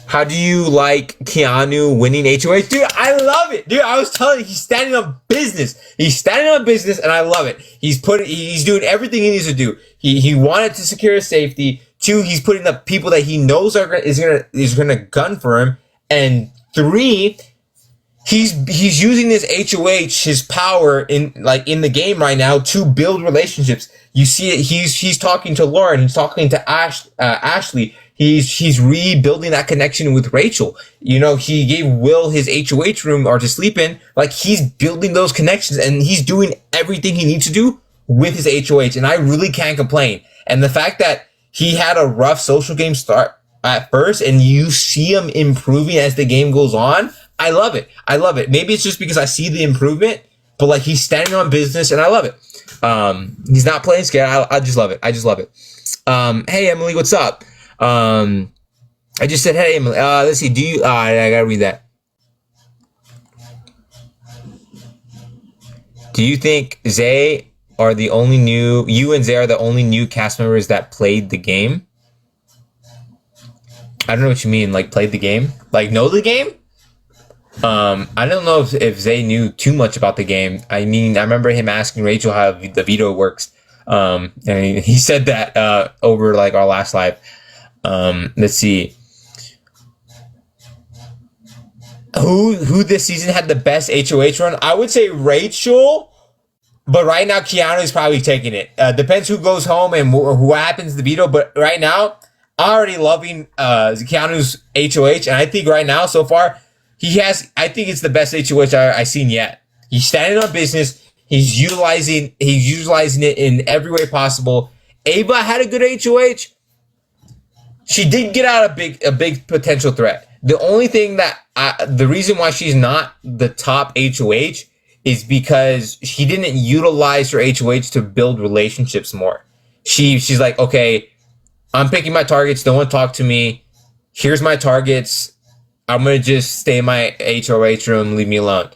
How do you like Keanu winning HOH? Dude, I love it. Dude, I was telling you, he's standing on business. He's standing on business, and I love it. He's doing everything he needs to do. He wanted to secure his safety. 2, he's putting up people that he knows is gonna gun for him. And 3, he's using this HOH, his power in the game right now to build relationships. You see it. He's talking to Lauren. He's talking to Ashley. He's rebuilding that connection with Rachel. You know, he gave Will his HOH room or to sleep in. Like, he's building those connections, and he's doing everything he needs to do with his HOH. And I really can't complain. And the fact that he had a rough social game start at first, and you see him improving as the game goes on, I love it. I love it. Maybe it's just because I see the improvement, but like, he's standing on business, and I love it. He's not playing scared. I just love it. I just love it. Hey, Emily, what's up? I just said, hey, Emily, let's see, I gotta read that. Do you think you and Zay are the only new cast members that played the game? I don't know what you mean, like, played the game? Like, know the game? I don't know if Zay knew too much about the game. I mean, I remember him asking Rachel how the veto works. And he said that, over, like, our last live. Let's see. Who this season had the best HOH run? I would say Rachel, but right now Keanu is probably taking it. Depends who goes home and who happens to veto, but right now I'm already loving Keanu's HOH, and I think right now so far I think it's the best HOH I've seen yet. He's standing on business. He's utilizing it in every way possible. Ava had a good HOH. She did get out a big potential threat. The only thing the reason why she's not the top HOH is because she didn't utilize her HOH to build relationships more. She's like, okay, I'm picking my targets. Don't want to talk to me. Here's my targets. I'm going to just stay in my HOH room. Leave me alone.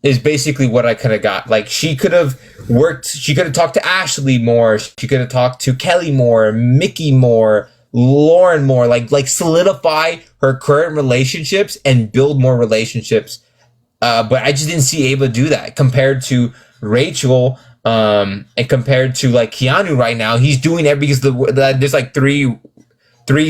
Is basically what I kind of got. Like, she could have talked to Ashley more. She could have talked to Kelly more, Mickey more, Lauren more, like solidify her current relationships and build more relationships. But I just didn't see Ava do that compared to Rachel, and compared to like Keanu right now. He's doing it because there's like three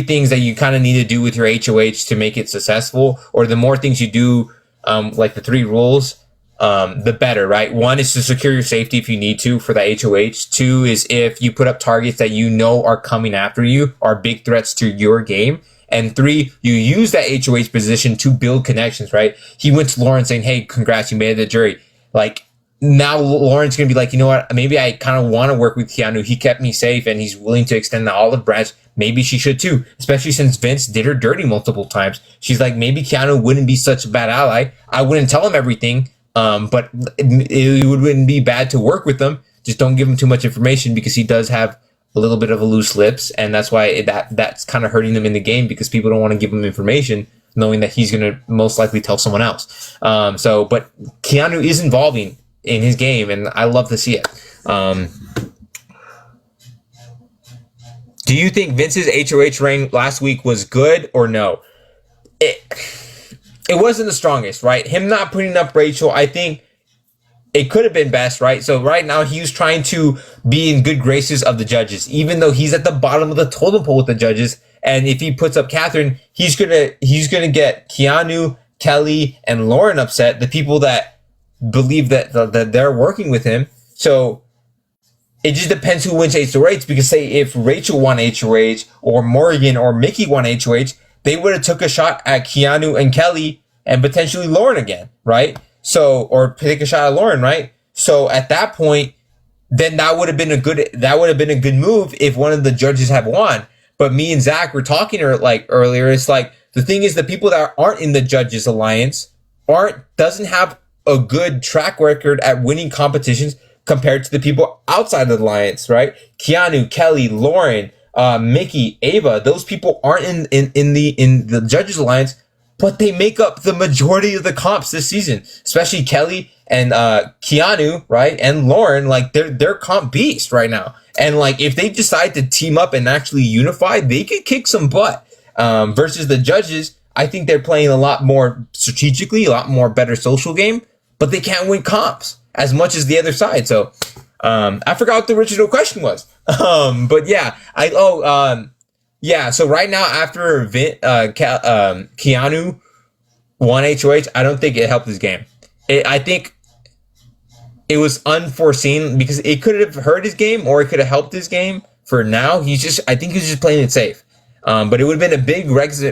things that you kind of need to do with your HOH to make it successful, or the more things you do, like the 3 rules, the better, right? 1 is to secure your safety if you need to for the HOH. 2 is if you put up targets that you know are coming after you, are big threats to your game. And 3, you use that HOH position to build connections, right? He went to Lauren saying, hey, congrats, you made it to the jury. Like, now Lauren's going to be like, you know what? Maybe I kind of want to work with Keanu. He kept me safe and he's willing to extend the olive branch. Maybe she should too, especially since Vince did her dirty multiple times. She's like, maybe Keanu wouldn't be such a bad ally. I wouldn't tell him everything. But it wouldn't be bad to work with him. Just don't give him too much information because he does have a little bit of a loose lips, and that's why that's kind of hurting him in the game because people don't want to give him information, knowing that he's going to most likely tell someone else. But Keanu is involving in his game, and I love to see it. Do you think Vince's HOH reign last week was good or no? It wasn't the strongest, right? Him not putting up Rachel, I think it could have been best, right? So right now he was trying to be in good graces of the judges, even though he's at the bottom of the totem pole with the judges. And if he puts up Catherine, he's gonna get Keanu, Kelly, and Lauren upset, the people that believe that they're working with him. So it just depends who wins HOH, because say if Rachel won HOH or Morgan or Mickey won HOH, they would have took a shot at Keanu and Kelly and potentially Lauren again, right? So, or take a shot at Lauren, right? So at that point, then that would have been a good move if one of the judges had won. But me and Zach were talking earlier. It's like the thing is the people that aren't in the Judges Alliance doesn't have a good track record at winning competitions compared to the people outside of the alliance, right? Keanu, Kelly, Lauren, Mickey, Ava, those people aren't in the Judges Alliance, but they make up the majority of the comps this season, especially Kelly and Keanu, right? And Lauren, like they're comp beast right now. And like if they decide to team up and actually unify, they could kick some butt. Versus the Judges, I think they're playing a lot more strategically, a lot more better social game, but they can't win comps as much as the other side. So I forgot what the original question was. But yeah, so right now after Keanu won HoH, I don't think it helped his game. I think it was unforeseen because it could have hurt his game or it could have helped his game. For now, I think he's just playing it safe. But it would have been a big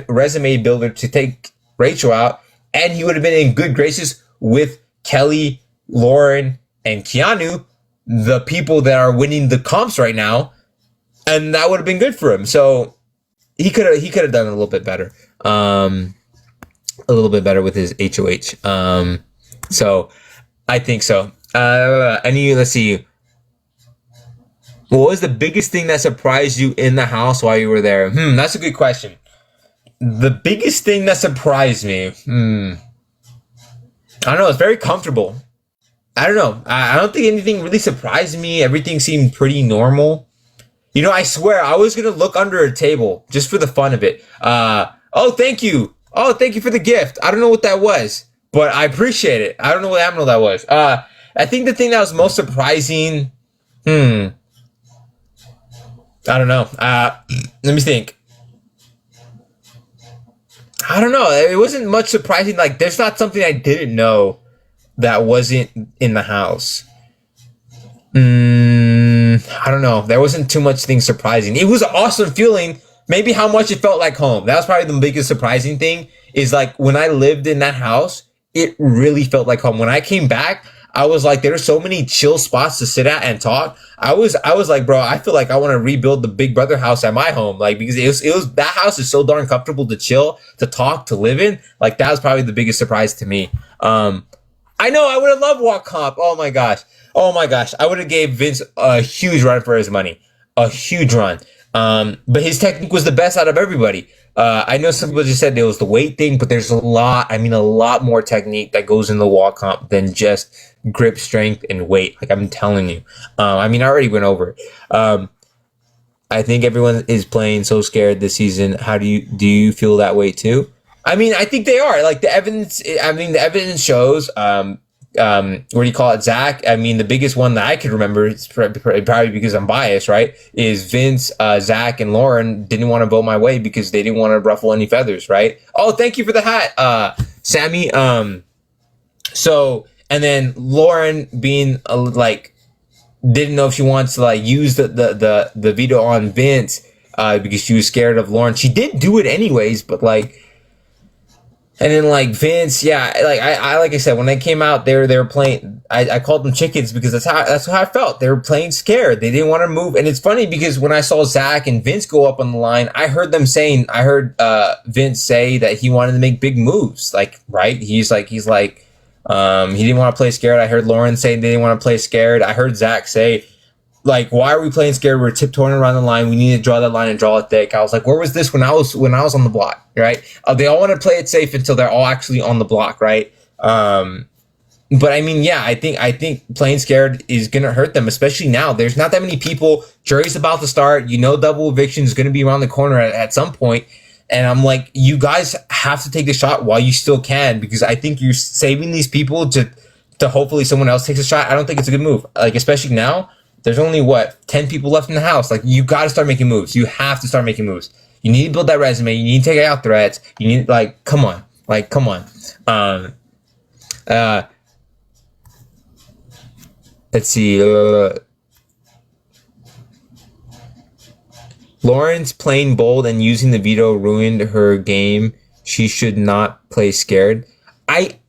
resume builder to take Rachel out, and he would have been in good graces with Kelly, Lauren, and Keanu, the people that are winning the comps right now, and that would have been good for him. So he could have done a little bit better, with his HoH. So I think so. Let's see. What was the biggest thing that surprised you in the house while you were there? That's a good question. The biggest thing that surprised me. I don't know. It's very comfortable. I don't know. I don't think anything really surprised me. Everything seemed pretty normal. You know, I swear I was going to look under a table just for the fun of it. Oh, thank you. Oh, thank you for the gift. I don't know what that was, but I appreciate it. I don't know what animal that was. I think the thing that was most surprising. I don't know. Let me think. I don't know. It wasn't much surprising. Like, there's not something I didn't know that wasn't in the house. I don't know. There wasn't too much thing surprising. It was an awesome feeling. Maybe how much it felt like home. That was probably the biggest surprising thing. Is like when I lived in that house, it really felt like home. When I came back, I was like, there's so many chill spots to sit at and talk. I was like, bro, I feel like I want to rebuild the Big Brother house at my home. Like, because it was that house is so darn comfortable to chill, to talk, to live in. Like, that was probably the biggest surprise to me. I know I would have loved walk comp. Oh my gosh. I would have gave Vince a huge run for his money. A huge run. But his technique was the best out of everybody. I know some people just said it was the weight thing, but there's a lot more technique that goes in the walk comp than just grip strength and weight. Like, I'm telling you. I already went over it. I think everyone is playing so scared this season. Do you feel that way too? I think they are. Like, the evidence shows, what do you call it, Zach? The biggest one that I could remember, it's probably because I'm biased, right, is Vince, Zach, and Lauren didn't want to vote my way because they didn't want to ruffle any feathers, right? Oh, thank you for the hat, Sammy. And then Lauren being didn't know if she wants to use the veto on Vince because she was scared of Lauren. She did do it anyways, but and then Vince, yeah, I said, when they came out, they were playing. I called them chickens because that's how I felt. They were playing scared. They didn't want to move. And it's funny because when I saw Zach and Vince go up on the line, I heard Vince say that he wanted to make big moves. Right? He's like he didn't want to play scared. I heard Lauren say they didn't want to play scared. I heard Zach say, why are we playing scared? We're tiptoeing around the line. We need to draw that line and draw it thick. I was like, where was this when I was on the block, right? They all want to play it safe until they're all actually on the block, right? But I think playing scared is gonna hurt them, especially now. There's not that many people. Jury's about to start. Double eviction is gonna be around the corner at some point. And I'm like, you guys have to take the shot while you still can, because I think you're saving these people to hopefully someone else takes a shot. I don't think it's a good move. Especially now. There's only 10 people left in the house. You got to start making moves. You have to start making moves. You need to build that resume. You need to take out threats. You need come on. Let's see. Lauren's playing bold and using the veto ruined her game. She should not play scared. I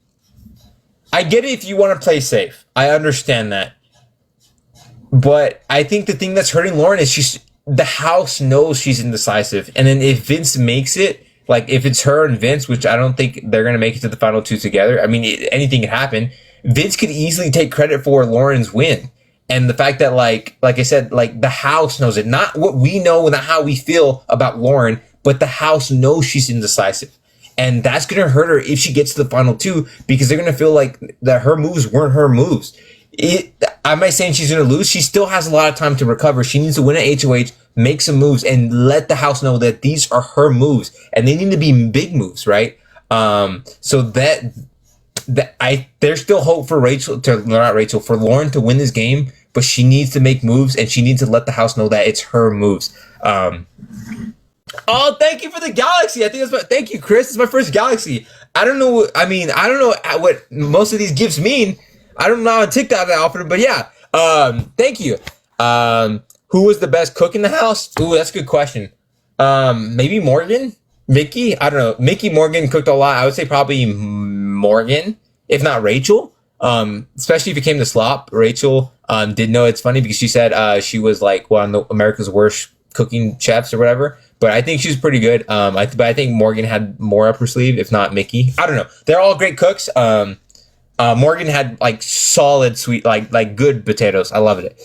get it if you want to play safe. I understand that. But I think the thing that's hurting Lauren is the house knows she's indecisive. And then if Vince makes it, like if it's her and Vince, which I don't think they're going to make it to the final two together. I mean, anything can happen. Vince could easily take credit for Lauren's win. And the fact that like I said, like the house knows it, not what we know, not how we feel about Lauren, but the house knows she's indecisive. And that's going to hurt her if she gets to the final two, because they're going to feel like that her moves weren't her moves. I'm not saying she's going to lose. She still has a lot of time to recover. She needs to win at HoH, make some moves, and let the house know that these are her moves, and they need to be big moves, right? So there's still hope for for Lauren to win this game, but she needs to make moves, and she needs to let the house know that it's her moves. Oh, thank you for the galaxy. I think thank you, Chris. It's my first galaxy. I don't know what most of these gifts mean. I don't know how TikTok that offered, but yeah. Thank you. Who was the best cook in the house? Ooh, that's a good question. Maybe Morgan? Mickey? I don't know. Mickey Morgan cooked a lot. I would say probably Morgan, if not Rachel. Especially if it came to slop. Rachel did know. It's funny because she said she was like one of America's worst cooking chefs or whatever. But I think she's pretty good. But I think Morgan had more up her sleeve, if not Mickey. I don't know. They're all great cooks. Morgan had like solid sweet, like good potatoes. I love it.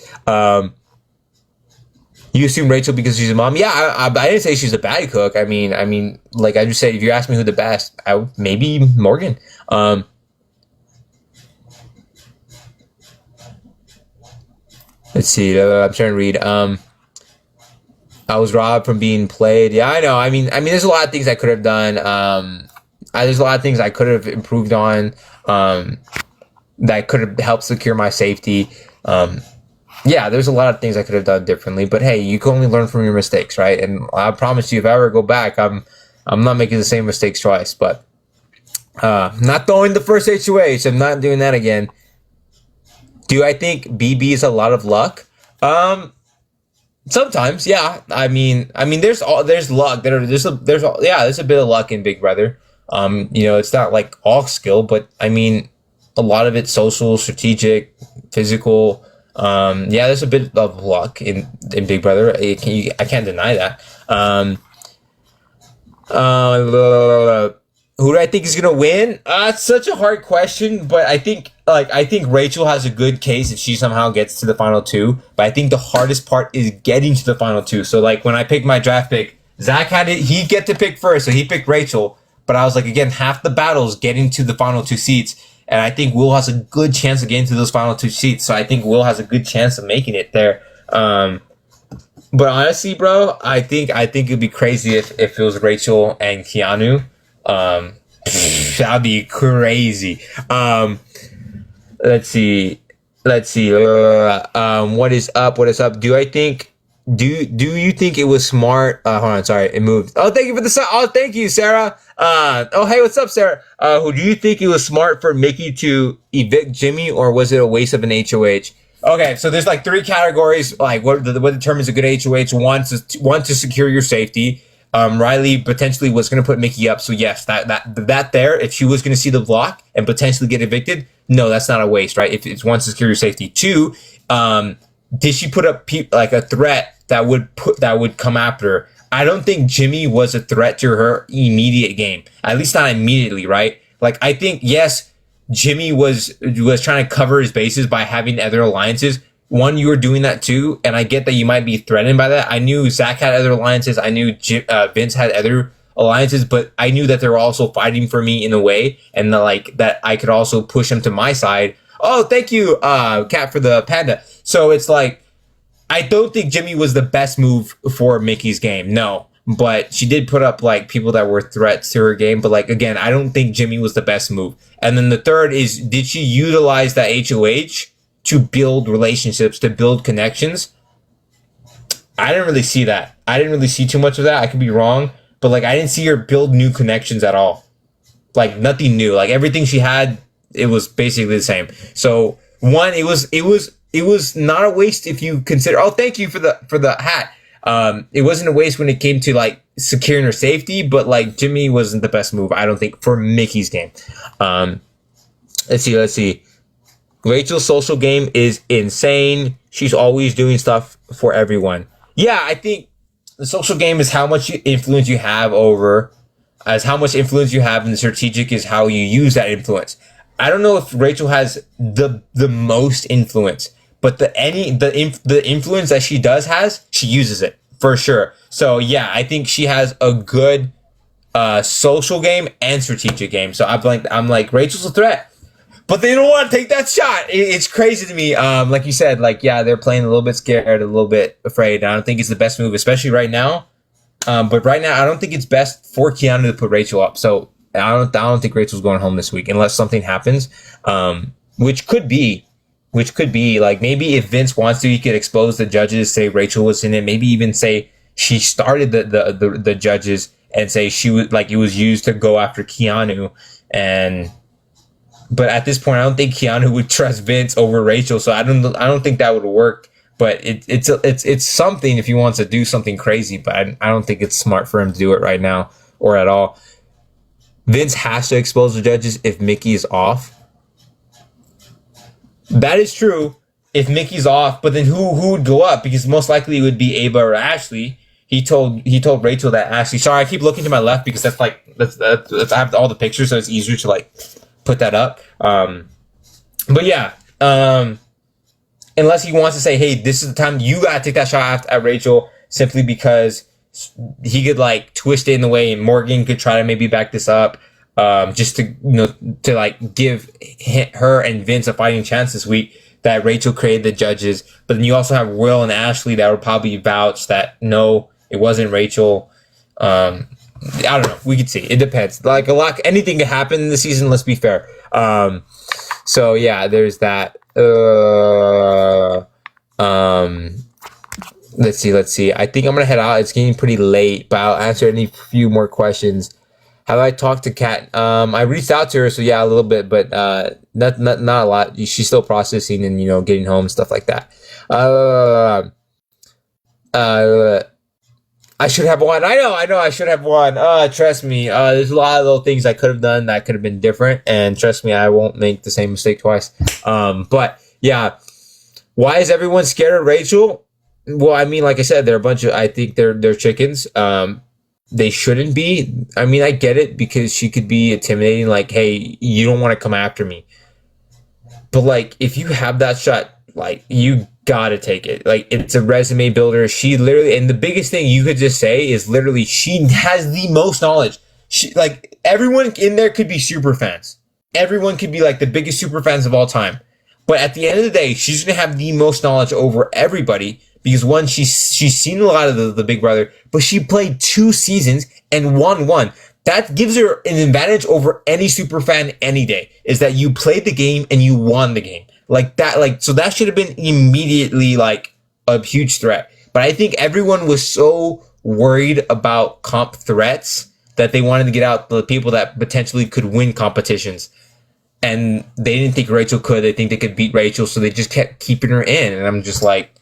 You assume Rachel because she's a mom? Yeah, I didn't say she's a bad cook. I mean, like I just said, if you ask me who the best, maybe Morgan. Let's see. I'm trying to read. I was robbed from being played. Yeah, I know. I mean, there's a lot of things I could have done. There's a lot of things I could have improved on. That could have helped secure my safety. Yeah, there's a lot of things I could have done differently, but hey, you can only learn from your mistakes, right? And I promise you, if I ever go back, I'm not making the same mistakes twice, but not throwing the first HoH. I'm not doing that again. Do I think BB is a lot of luck? Sometimes, yeah. I mean, there's luck. There's a bit of luck in Big Brother. It's not like all skill, but I mean, a lot of it's social, strategic, physical. There's a bit of luck in Big Brother. I can't deny that. Who do I think is gonna win? It's such a hard question, but I think Rachel has a good case if she somehow gets to the final two. But I think the hardest part is getting to the final two. So like when I picked my draft pick, Zach he'd get to pick first, so he picked Rachel. But I was like, again, half the battle is getting to the final two seats. And I think Will has a good chance of getting to those final two seats. So I think Will has a good chance of making it there. But honestly, bro, I think it'd be crazy if it was Rachel and Keanu. That'd be crazy. Let's see. What is up? Do you think it was smart? Hold on, sorry, it moved. Oh, thank you for the. Oh, thank you, Sarah. Hey, what's up, Sarah? Who do you think it was smart for Mickey to evict Jimmy, or was it a waste of an HoH? Okay, so there's like three categories. Like what determines a good HoH? One to secure your safety. Riley potentially was going to put Mickey up, so yes, that there. If she was going to see the block and potentially get evicted, no, that's not a waste, right? If it's one to secure your safety. Two, did she put up like a threat that would come after her? I don't think Jimmy was a threat to her immediate game. At least not immediately, right? Like I think yes, Jimmy was trying to cover his bases by having other alliances. One, you were doing that too, and I get that you might be threatened by that. I knew Zach had other alliances. I knew Vince had other alliances, but I knew that they were also fighting for me in a way, and that I could also push them to my side. Oh, thank you, Kat, for the panda. So it's like, I don't think Jimmy was the best move for Mickey's game. No, but she did put up like people that were threats to her game. But like, again, I don't think Jimmy was the best move. And then the third is, did she utilize that HoH to build relationships, to build connections? I didn't really see that. I didn't really see too much of that. I could be wrong, but like, I didn't see her build new connections at all. Like nothing new. Like everything she had, it was basically the same. So one, it was not a waste if you consider. Oh, thank you for the hat. It wasn't a waste when it came to like securing her safety, but like Jimmy wasn't the best move, I don't think, for Mickey's game. Let's see. Rachel's social game is insane. She's always doing stuff for everyone. Yeah, I think the social game is how much influence you have over, as how much influence you have, and the strategic is how you use that influence. I don't know if Rachel has the most influence, but the influence that she does has, she uses it for sure. So yeah, I think she has a good social game and strategic game. So I'm like Rachel's a threat. But they don't want to take that shot. It's crazy to me. Like you said, like, yeah, they're playing a little bit scared, a little bit afraid. I don't think it's the best move, especially right now. But right now, I don't think it's best for Keanu to put Rachel up. So I don't think Rachel's going home this week unless something happens. Which could be like, maybe if Vince wants to, he could expose the judges, say Rachel was in it, maybe even say she started the judges, and say she was like, it was used to go after Keanu. But at this point, I don't think Keanu would trust Vince over Rachel, so I don't think that would work. But it's something if he wants to do something crazy. But I don't think it's smart for him to do it right now or at all. Vince has to expose the judges if Mickey is off. That is true if Mickey's off. But then who would go up? Because most likely it would be Ava or Ashley. He told Rachel that Ashley. Sorry, I keep looking to my left because that's I have all the pictures, so it's easier to like put that up. But yeah, unless he wants to say, hey, this is the time you gotta take that shot at Rachel, simply because he could like twist it in the way, and Morgan could try to maybe back this up, just to to like give her and Vince a fighting chance this week, that Rachel created the judges. But then you also have Will and Ashley that would probably vouch that no, it wasn't Rachel. I don't know. We could see. It depends. Like anything can happen in the season. Let's be fair. So yeah, there's that. Let's see. I think I'm gonna head out. It's getting pretty late, but I'll answer any few more questions. Have I talked to Kat? I reached out to her, so yeah, a little bit, but not a lot. She's still processing and getting home, stuff like that. I should have won. I know. I should have won. Trust me. There's a lot of little things I could have done that could have been different, and trust me, I won't make the same mistake twice. But yeah, why is everyone scared of Rachel? Well, I mean, like I said, they're a bunch of. I think they're chickens. They shouldn't be. I mean, I get it because she could be intimidating. Like, hey, you don't want to come after me. But like, if you have that shot, like, you gotta take it. Like, it's a resume builder. She literally, and the biggest thing you could just say is literally, she has the most knowledge. She, like, everyone in there could be super fans. Everyone could be like the biggest super fans of all time. But at the end of the day, she's gonna have the most knowledge over everybody because one, she's seen a lot of the Big Brother, but she played 2 seasons and won one. That gives her an advantage over any super fan any day, is that you played the game and you won the game. Like that, so that should have been immediately like a huge threat. But I think everyone was so worried about comp threats that they wanted to get out the people that potentially could win competitions. And they didn't think Rachel could. They think they could beat Rachel, so they just kept keeping her in. And I'm just like,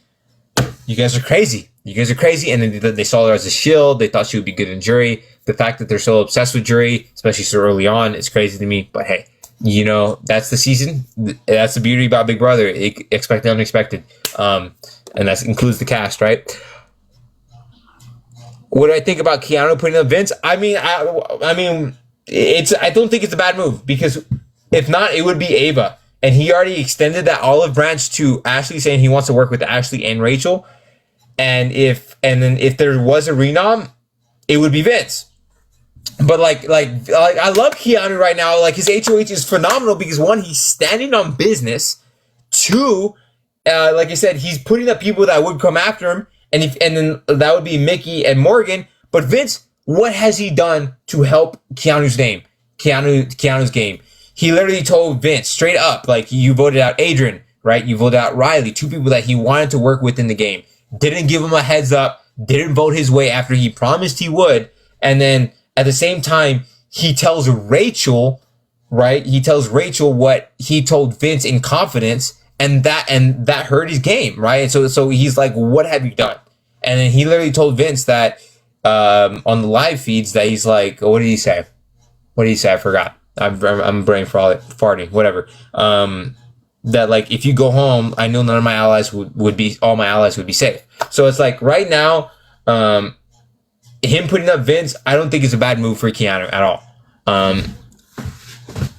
you guys are crazy. You guys are crazy. And then they saw her as a shield. They thought she would be good in jury. The fact that they're so obsessed with jury, especially so early on, is crazy to me. But hey, that's the season. That's the beauty about Big Brother. Expect the unexpected. And that includes the cast, right? What do I think about Keanu putting up Vince? I mean, I don't think it's a bad move, because if not, it would be Ava. And he already extended that olive branch to Ashley, saying he wants to work with Ashley and Rachel. And if there was a renom, it would be Vince. But like I love Keanu right now. Like, his HoH is phenomenal because, one, he's standing on business. 2, like I said, he's putting up people that would come after him, and then that would be Mickey and Morgan. But Vince, what has he done to help Keanu's game? Keanu's game. He literally told Vince straight up, like, you voted out Adrian, right? You voted out Riley, 2 people that he wanted to work with in the game. Didn't give him a heads up. Didn't vote his way after he promised he would. And then at the same time, he tells Rachel, right? He tells Rachel what he told Vince in confidence, and that hurt his game, right? And so he's like, what have you done? And then he literally told Vince that on the live feeds that he's like, what did he say? I forgot. I'm brain farting. Whatever. that like if you go home, I know none of my allies would be, all my allies would be safe. So it's like right now, him putting up Vince, I don't think it's a bad move for Keanu at all.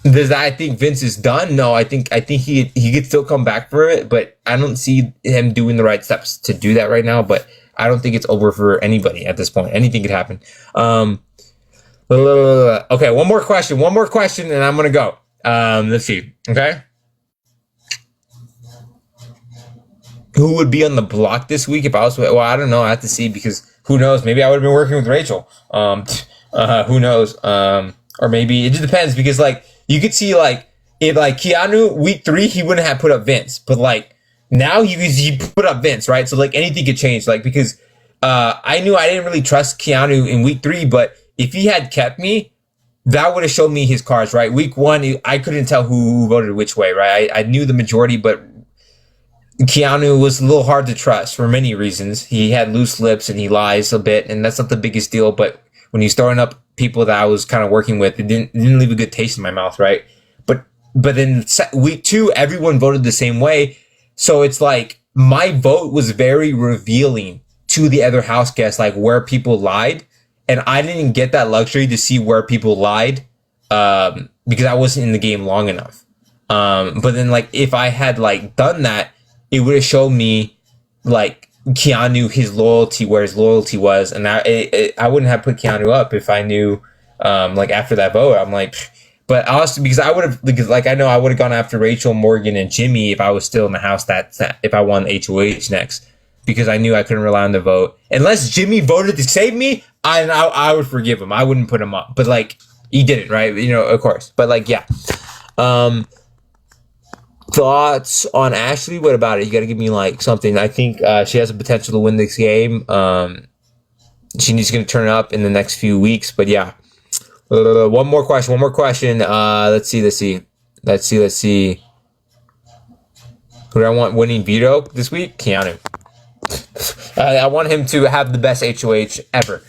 Does I think Vince is done? No, I think he could still come back for it, but I don't see him doing the right steps to do that right now. But I don't think it's over for anybody at this point. Anything could happen. Okay, one more question, and I'm gonna go. Let's see. Okay, who would be on the block this week if I was? Well, I don't know. I have to see, because who knows? Maybe I would have been working with Rachel. Who knows? Or maybe it just depends, because like you could see like if like Keanu week 3 he wouldn't have put up Vince, but like now he put up Vince, right? So like anything could change, like because I knew I didn't really trust Keanu in week 3, but if he had kept me, that would have shown me his cards, right? Week 1 I couldn't tell who voted which way, right? I knew the majority, but Keanu was a little hard to trust for many reasons. He had loose lips and he lies a bit, and that's not the biggest deal, but when he's throwing up people that I was kind of working with, it didn't leave a good taste in my mouth, right? But then week 2, everyone voted the same way. So it's like my vote was very revealing to the other house guests, like where people lied. And I didn't get that luxury to see where people lied because I wasn't in the game long enough. But then like if I had like done that, it would have shown me like Keanu, his loyalty, where his loyalty was. And I wouldn't have put Keanu up if I knew like after that vote. I'm like, but also because I would have, because like I know I would have gone after Rachel, Morgan, and Jimmy if I was still in the house if I won HoH next, because I knew I couldn't rely on the vote unless Jimmy voted to save me. I would forgive him. I wouldn't put him up, but like he didn't, right? You know, of course. But like, yeah. Thoughts on Ashley? What about it? You got to give me like something. I think she has the potential to win this game. She needs to turn up in the next few weeks. But yeah. One more question. Let's see. Who do I want winning veto this week? Keanu. I want him to have the best HoH ever.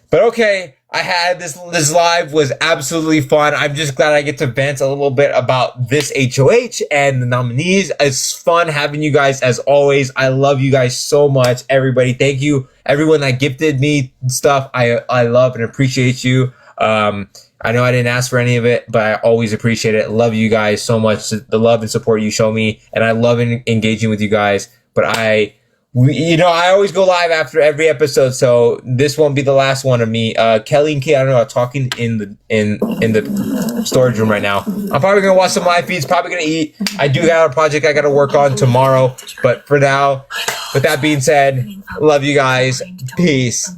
But okay, I had this live was absolutely fun. I'm just glad I get to vent a little bit about this HoH and the nominees. It's fun having you guys as always. I love you guys so much, everybody. Thank you, everyone that gifted me stuff. I love and appreciate you. I know I didn't ask for any of it, but I always appreciate it. Love you guys so much. The love and support you show me, and I love engaging with you guys. But I always go live after every episode, so this won't be the last one of me. Kelly and Keanu are talking in the storage room right now. I'm probably gonna watch some live feeds. Probably gonna eat. I do have a project I gotta work on tomorrow, but for now, with that being said, love you guys. Peace.